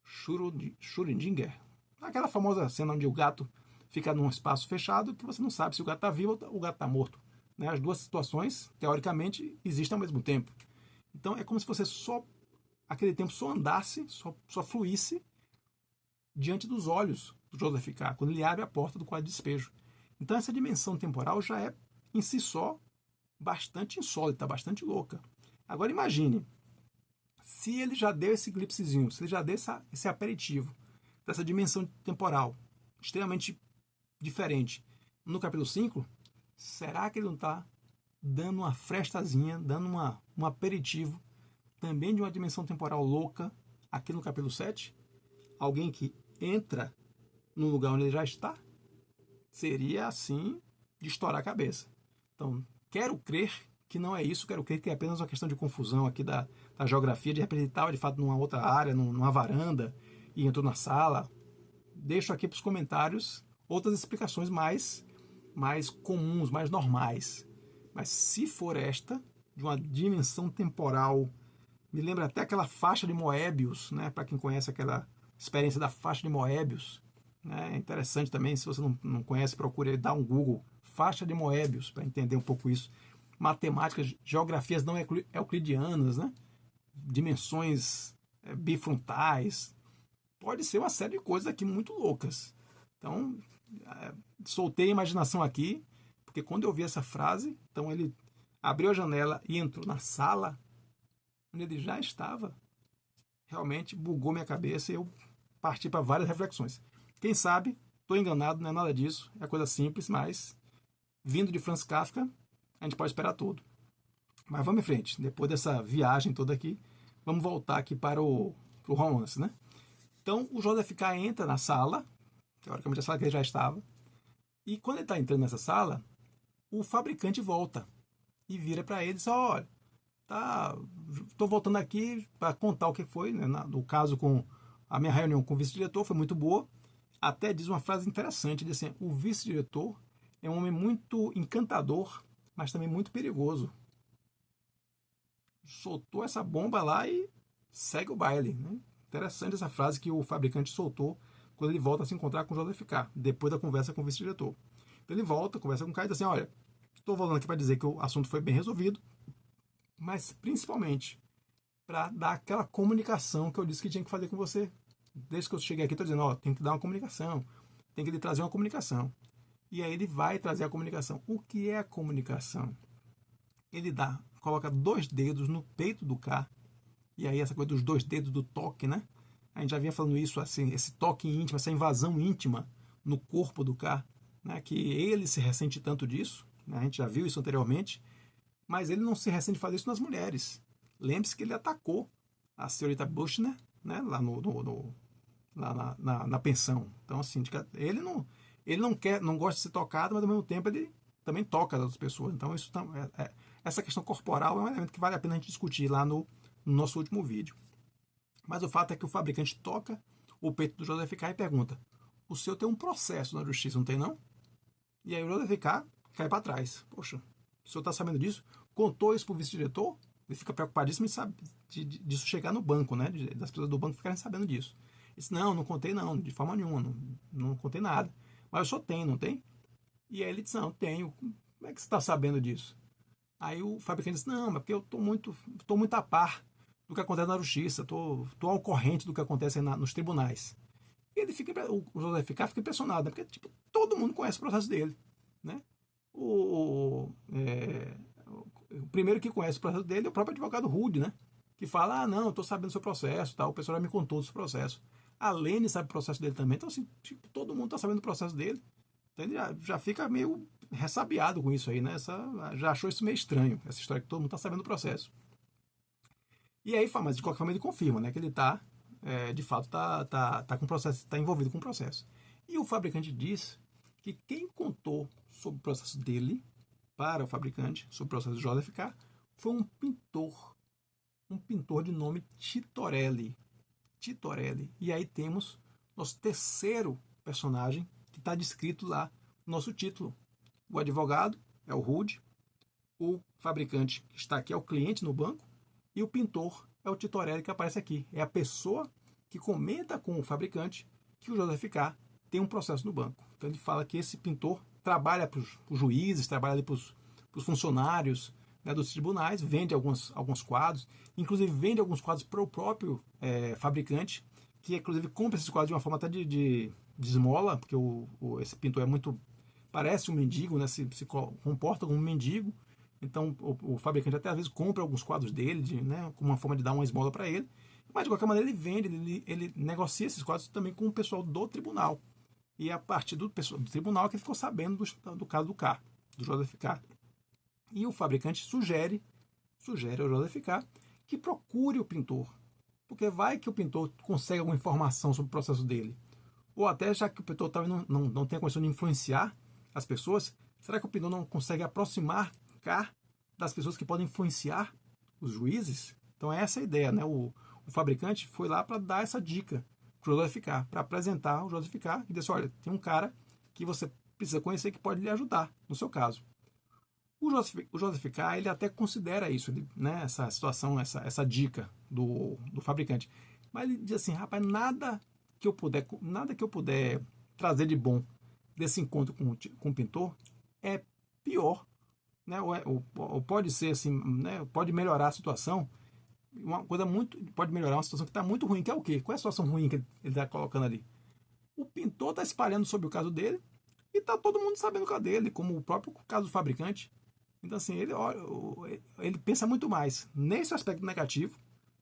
Schrödinger. Aquela famosa cena onde o gato fica num espaço fechado que você não sabe se o gato está vivo ou o gato está morto. Né? As duas situações, teoricamente, existem ao mesmo tempo. Então é como se você aquele tempo só andasse, só fluísse diante dos olhos do Joseph K. quando ele abre a porta do quadro de despejo. Então essa dimensão temporal já é, em si só, bastante insólita, bastante louca. Agora imagine, se ele já deu esse eclipsezinho, se ele já deu esse aperitivo dessa dimensão temporal extremamente diferente no capítulo 5, será que ele não está dando uma frestazinha, dando um aperitivo também de uma dimensão temporal louca aqui no capítulo 7? Alguém que entra no lugar onde ele já está? Seria assim de estourar a cabeça. Então, quero crer que não é isso, quero crer que é apenas uma questão de confusão aqui da geografia, de repente ele estava de fato numa outra área, numa varanda, e entrou na sala. Deixo aqui para os comentários outras explicações mais comuns, mais normais. Mas se for esta, de uma dimensão temporal, me lembra até aquela faixa de Moebius, né? Para quem conhece aquela experiência da faixa de Moebius. Né? É interessante também, se você não conhece, procure dar um Google, faixa de Moebius, para entender um pouco isso. Matemáticas, geografias não euclidianas, né? Dimensões bifrontais. Pode ser uma série de coisas aqui muito loucas. Então, soltei a imaginação aqui, porque quando eu vi essa frase, então ele abriu a janela e entrou na sala onde ele já estava, realmente bugou minha cabeça e eu parti para várias reflexões. Quem sabe, estou enganado, não é nada disso, é coisa simples, mas vindo de Franz Kafka, a gente pode esperar tudo. Mas vamos em frente, depois dessa viagem toda aqui, vamos voltar aqui para o romance, né? Então, o Joseph K. entra na sala, teoricamente a sala que ele já estava, e quando ele está entrando nessa sala, o fabricante volta e vira para ele e diz: olha, estou voltando aqui para contar o que foi, né, no caso com a minha reunião com o vice-diretor, foi muito boa. Até diz uma frase interessante, diz assim: o vice-diretor é um homem muito encantador, mas também muito perigoso. Soltou essa bomba lá e segue o baile, né? Interessante essa frase que o fabricante soltou quando ele volta a se encontrar com o Joseph K, depois da conversa com o vice-diretor. Então ele volta, conversa com o K e diz assim: olha, estou voltando aqui para dizer que o assunto foi bem resolvido, mas principalmente para dar aquela comunicação que eu disse que tinha que fazer com você. Desde que eu cheguei aqui, estou dizendo: ó, tem que dar uma comunicação, tem que lhe trazer uma comunicação. E aí ele vai trazer a comunicação. O que é a comunicação? Ele coloca 2 dedos no peito do K. E aí essa coisa dos 2 dedos do toque, né? A gente já vinha falando isso, assim, esse toque íntimo, essa invasão íntima no corpo do K, né? Que ele se ressente tanto disso, né? A gente já viu isso anteriormente, mas ele não se ressente de fazer isso nas mulheres. Lembre-se que ele atacou a senhorita Bushner, né? Lá lá na pensão. Então, assim, ele não gosta de ser tocado, mas ao mesmo tempo ele também toca as outras pessoas. Então, essa questão corporal é um elemento que vale a pena a gente discutir lá no nosso último vídeo. Mas o fato é que o fabricante toca o peito do Joseph K. e pergunta: o senhor tem um processo na justiça, não tem não? E aí o Joseph K. cai para trás. Poxa, o senhor está sabendo disso? Contou isso para o vice-diretor? Ele fica preocupadíssimo em saber disso chegar no banco, né? Das pessoas do banco ficarem sabendo disso. Ele disse: não contei não, de forma nenhuma, não contei nada. Mas o senhor tem, não tem? E aí ele disse: não, tenho. Como é que você está sabendo disso? Aí o fabricante disse: não, mas porque eu estou muito a par do que acontece na justiça, estou ao corrente do que acontece nos tribunais. E ele o José fica impressionado, né? Porque tipo, todo mundo conhece o processo dele, né? O primeiro que conhece o processo dele é o próprio advogado Rude, né? Que fala: não, estou sabendo do seu processo, tá? O pessoal já me contou do seu processo. A Lene sabe o processo dele também, então assim, tipo, todo mundo está sabendo do processo dele. Então ele já fica meio ressabiado com isso aí, né? Já achou isso meio estranho, essa história que todo mundo está sabendo do processo. E aí, mas de qualquer forma ele confirma, né? Que ele de fato, tá com processo, está envolvido com o processo. E o fabricante diz que quem contou sobre o processo dele para o fabricante, sobre o processo do Joseph K., foi um pintor de nome Titorelli. E aí temos nosso terceiro personagem que está descrito lá no nosso título. O advogado é o Rude, o fabricante que está aqui é o cliente no banco, E o pintor é o Titorelli que aparece aqui. É a pessoa que comenta com o fabricante que o Joseph K. tem um processo no banco. Então ele fala que esse pintor trabalha para os juízes, trabalha para os funcionários, né, dos tribunais, vende alguns quadros, inclusive vende alguns quadros para o próprio fabricante, que inclusive compra esses quadros de uma forma até de esmola, porque esse pintor é muito, parece um mendigo, né, se comporta como um mendigo. Então o fabricante até às vezes compra alguns quadros dele, né, como uma forma de dar uma esmola para ele, mas de qualquer maneira ele vende, ele negocia esses quadros também com o pessoal do tribunal. E a partir do pessoal do tribunal que ele ficou sabendo do caso do K, do Joseph K. E o fabricante sugere ao Joseph K. que procure o pintor, porque vai que o pintor consegue alguma informação sobre o processo dele. Ou até, já que o pintor talvez não tenha condição de influenciar as pessoas, será que o pintor não consegue aproximar K das pessoas que podem influenciar os juízes? Então essa é a ideia, né? O fabricante foi lá para dar essa dica para o Joseph K., para apresentar o Joseph K. e dizer, olha, tem um cara que você precisa conhecer que pode lhe ajudar no seu caso. O Joseph K., ele até considera isso, né, essa situação, essa dica do fabricante. Mas ele diz assim, rapaz, nada que eu puder trazer de bom desse encontro com o pintor é pior, né, ou pode ser assim, né, pode melhorar a situação. Pode melhorar uma situação que está muito ruim, que é o quê? Qual é a situação ruim que ele está colocando ali? O pintor está espalhando sobre o caso dele e está todo mundo sabendo o caso dele, como o próprio caso do fabricante. Então, assim, ele pensa muito mais nesse aspecto negativo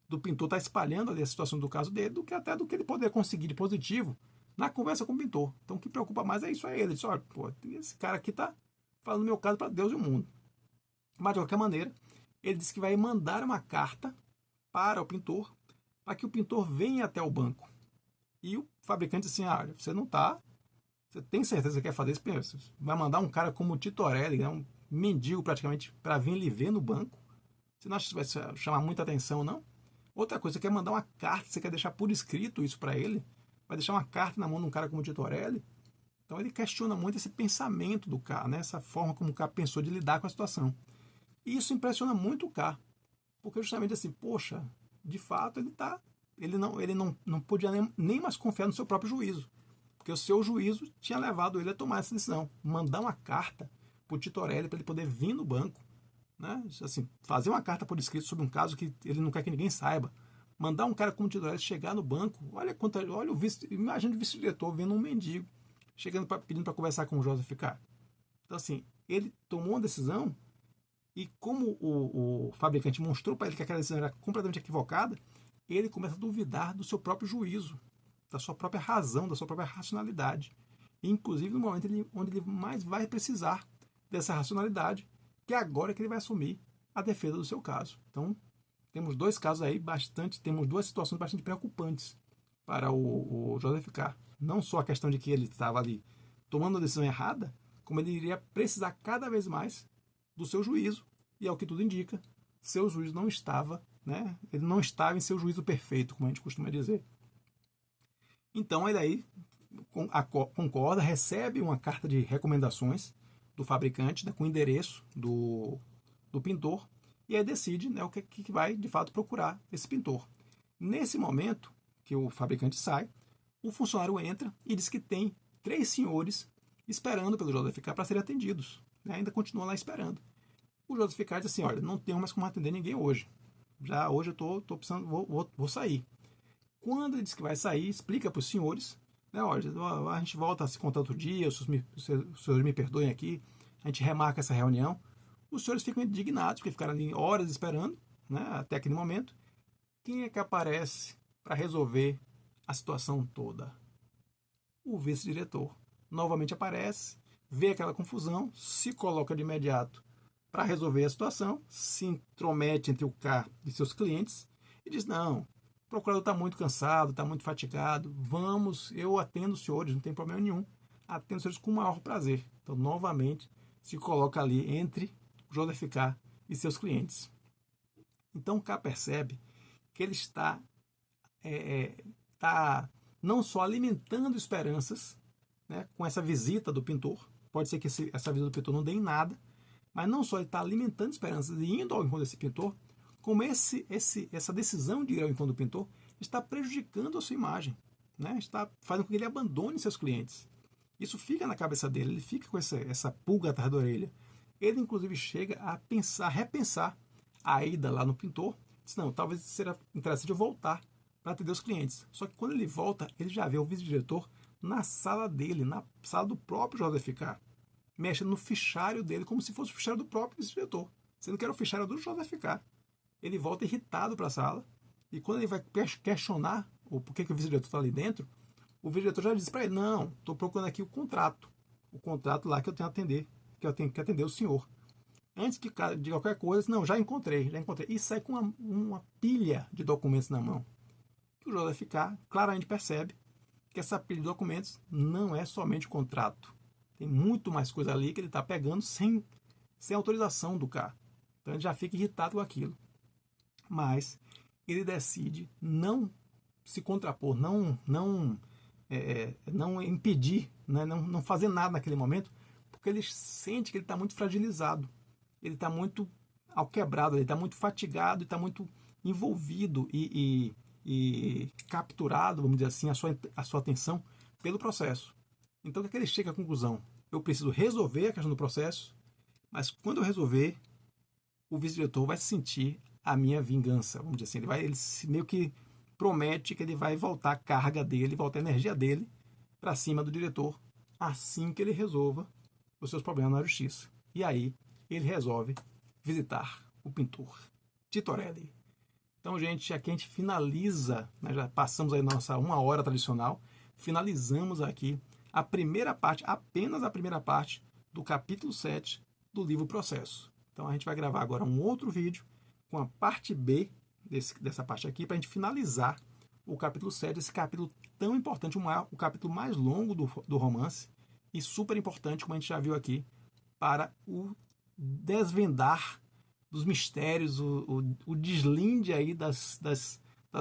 do pintor estar espalhando ali a situação do caso dele do que até do que ele poder conseguir de positivo na conversa com o pintor. Então, o que preocupa mais é isso a ele. Ele diz, olha, pô, esse cara aqui está falando meu caso para Deus e o mundo. Mas, de qualquer maneira, ele disse que vai mandar uma carta para o pintor, para que o pintor venha até o banco. E o fabricante disse assim, olha, você tem certeza que quer fazer isso? Você vai mandar um cara como o Titorelli, né, um mendigo praticamente, para vir lhe ver no banco? Você não acha que vai chamar muita atenção, não? Outra coisa, você quer mandar uma carta, você quer deixar por escrito isso para ele? Vai deixar uma carta na mão de um cara como o Titorelli? Então ele questiona muito esse pensamento do K, né? Essa forma como o K pensou de lidar com a situação. E isso impressiona muito o K, porque justamente assim, poxa, de fato ele não podia nem mais confiar no seu próprio juízo, porque o seu juízo tinha levado ele a tomar essa decisão, mandar uma carta para o Titorelli para ele poder vir no banco, né? Assim, fazer uma carta por escrito sobre um caso que ele não quer que ninguém saiba, mandar um cara como o Titorelli chegar no banco, olha o imagina o vice-diretor vendo um mendigo chegando pedindo para conversar com o Joseph K. Então assim, ele tomou uma decisão e como o fabricante mostrou para ele que aquela decisão era completamente equivocada, ele começa a duvidar do seu próprio juízo, da sua própria razão, da sua própria racionalidade. E, inclusive no momento onde ele mais vai precisar dessa racionalidade, que é agora que ele vai assumir a defesa do seu caso. Então, temos dois casos aí temos duas situações bastante preocupantes para o Joseph K. Não só a questão de que ele estava ali tomando a decisão errada, como ele iria precisar cada vez mais do seu juízo, e ao que tudo indica, seu juízo não estava, né? Ele não estava em seu juízo perfeito, como a gente costuma dizer. Então ele aí concorda, recebe uma carta de recomendações do fabricante, né, com o endereço do pintor, e aí decide, né, o que vai de fato procurar esse pintor. Nesse momento que o fabricante sai, o funcionário entra e diz que tem 3 senhores esperando pelo Joseph K. para serem atendidos, né, ainda continua lá esperando. O Joseph K. diz assim, olha, não tenho mais como atender ninguém hoje. Já hoje eu tô precisando, vou sair. Quando ele diz que vai sair, explica para os senhores, né, olha, a gente volta a se contar outro dia, os senhores me perdoem aqui, a gente remarca essa reunião. Os senhores ficam indignados, porque ficaram ali horas esperando, né, até aquele momento. Quem é que aparece para resolver a situação toda? O vice-diretor. Novamente aparece, vê aquela confusão, se coloca de imediato para resolver a situação, se intromete entre o K e seus clientes e diz, não, o procurador está muito cansado, está muito fatigado, eu atendo os senhores, não tem problema nenhum, atendo os senhores com o maior prazer. Então, novamente, se coloca ali entre o Joseph K. e seus clientes. Então, o K percebe que ele está não só alimentando esperanças, né, com essa visita do pintor, pode ser que essa visita do pintor não dê em nada, mas não só ele está alimentando esperanças e indo ao encontro desse pintor, como essa decisão de ir ao encontro do pintor está prejudicando a sua imagem, né? Está fazendo com que ele abandone seus clientes. Isso fica na cabeça dele, ele fica com essa pulga atrás da orelha. Ele, inclusive, chega a repensar a ida lá no pintor. Diz, não, talvez seja interessante eu voltar para atender os clientes. Só que quando ele volta, ele já vê o vice-diretor na sala dele, na sala do próprio Joseph K, mexendo no fichário dele, como se fosse o fichário do próprio vice-diretor, sendo que era o fichário do Joseph K. Ele volta irritado para a sala, e quando ele vai questionar o porquê que o vice-diretor está ali dentro, o vice-diretor já diz para ele, não, estou procurando aqui o contrato lá que eu tenho que atender o senhor. Antes de qualquer coisa, não, já encontrei. E sai com uma pilha de documentos na mão. Que o Joseph K claramente percebe que essa pilha de documentos não é somente contrato. Tem muito mais coisa ali que ele está pegando sem autorização do K. Então ele já fica irritado com aquilo. Mas ele decide não se contrapor, não impedir, né, não fazer nada naquele momento, porque ele sente que ele está muito fragilizado. Ele está muito alquebrado, ele está muito fatigado, está muito envolvido e capturado, vamos dizer assim, a sua atenção pelo processo. Então, o que ele chega à conclusão? Eu preciso resolver a questão do processo, mas quando eu resolver, o vice-diretor vai sentir a minha vingança, vamos dizer assim. Ele meio que promete que ele vai voltar a carga dele, voltar a energia dele para cima do diretor, assim que ele resolva os seus problemas na justiça. E aí, ele resolve visitar o pintor Titorelli. Então, gente, aqui a gente finaliza, né, já passamos aí nossa 1 hora tradicional, finalizamos aqui a primeira parte, apenas a primeira parte do capítulo 7 do livro Processo. Então, a gente vai gravar agora um outro vídeo com a parte B dessa parte aqui, para a gente finalizar o capítulo 7, esse capítulo tão importante, o capítulo mais longo do romance e super importante, como a gente já viu aqui, para o desvendar dos mistérios, o deslinde aí das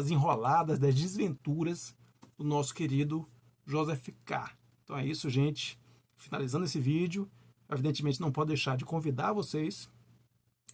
enroladas, das desventuras do nosso querido Joseph K. Então é isso, gente. Finalizando esse vídeo, evidentemente não pode deixar de convidar vocês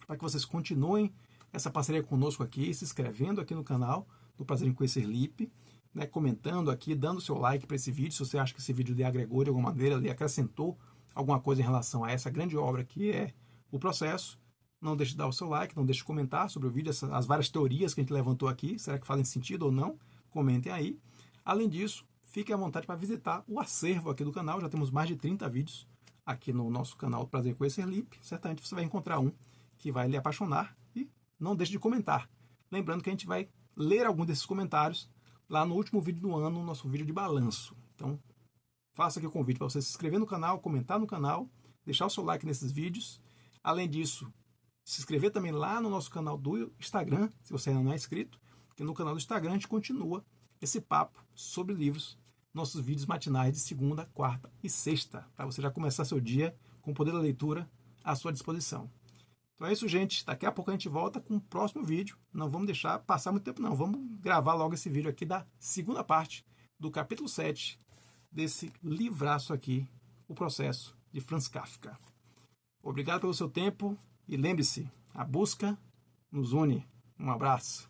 para que vocês continuem essa parceria conosco aqui, se inscrevendo aqui no canal do Prazer em Conhecer Lippe, né, comentando aqui, dando seu like para esse vídeo, se você acha que esse vídeo lhe agregou de alguma maneira, lhe acrescentou alguma coisa em relação a essa grande obra que é o Processo. Não deixe de dar o seu like, não deixe de comentar sobre o vídeo, as várias teorias que a gente levantou aqui, será que fazem sentido ou não? Comentem aí. Além disso, fique à vontade para visitar o acervo aqui do canal, já temos mais de 30 vídeos aqui no nosso canal do Prazer em Conhecer Lippe, certamente você vai encontrar um que vai lhe apaixonar e não deixe de comentar. Lembrando que a gente vai ler algum desses comentários lá no último vídeo do ano, no nosso vídeo de balanço. Então, faça aqui o convite para você se inscrever no canal, comentar no canal, deixar o seu like nesses vídeos. Além disso, se inscrever também lá no nosso canal do Instagram, se você ainda não é inscrito, porque no canal do Instagram a gente continua esse papo sobre livros, nossos vídeos matinais de segunda, quarta e sexta, para você já começar seu dia com o poder da leitura à sua disposição. Então é isso, gente. Daqui a pouco a gente volta com o próximo vídeo. Não vamos deixar passar muito tempo, não. Vamos gravar logo esse vídeo aqui da segunda parte do capítulo 7 desse livraço aqui, O Processo, de Franz Kafka. Obrigado pelo seu tempo e lembre-se, a busca nos une. Um abraço.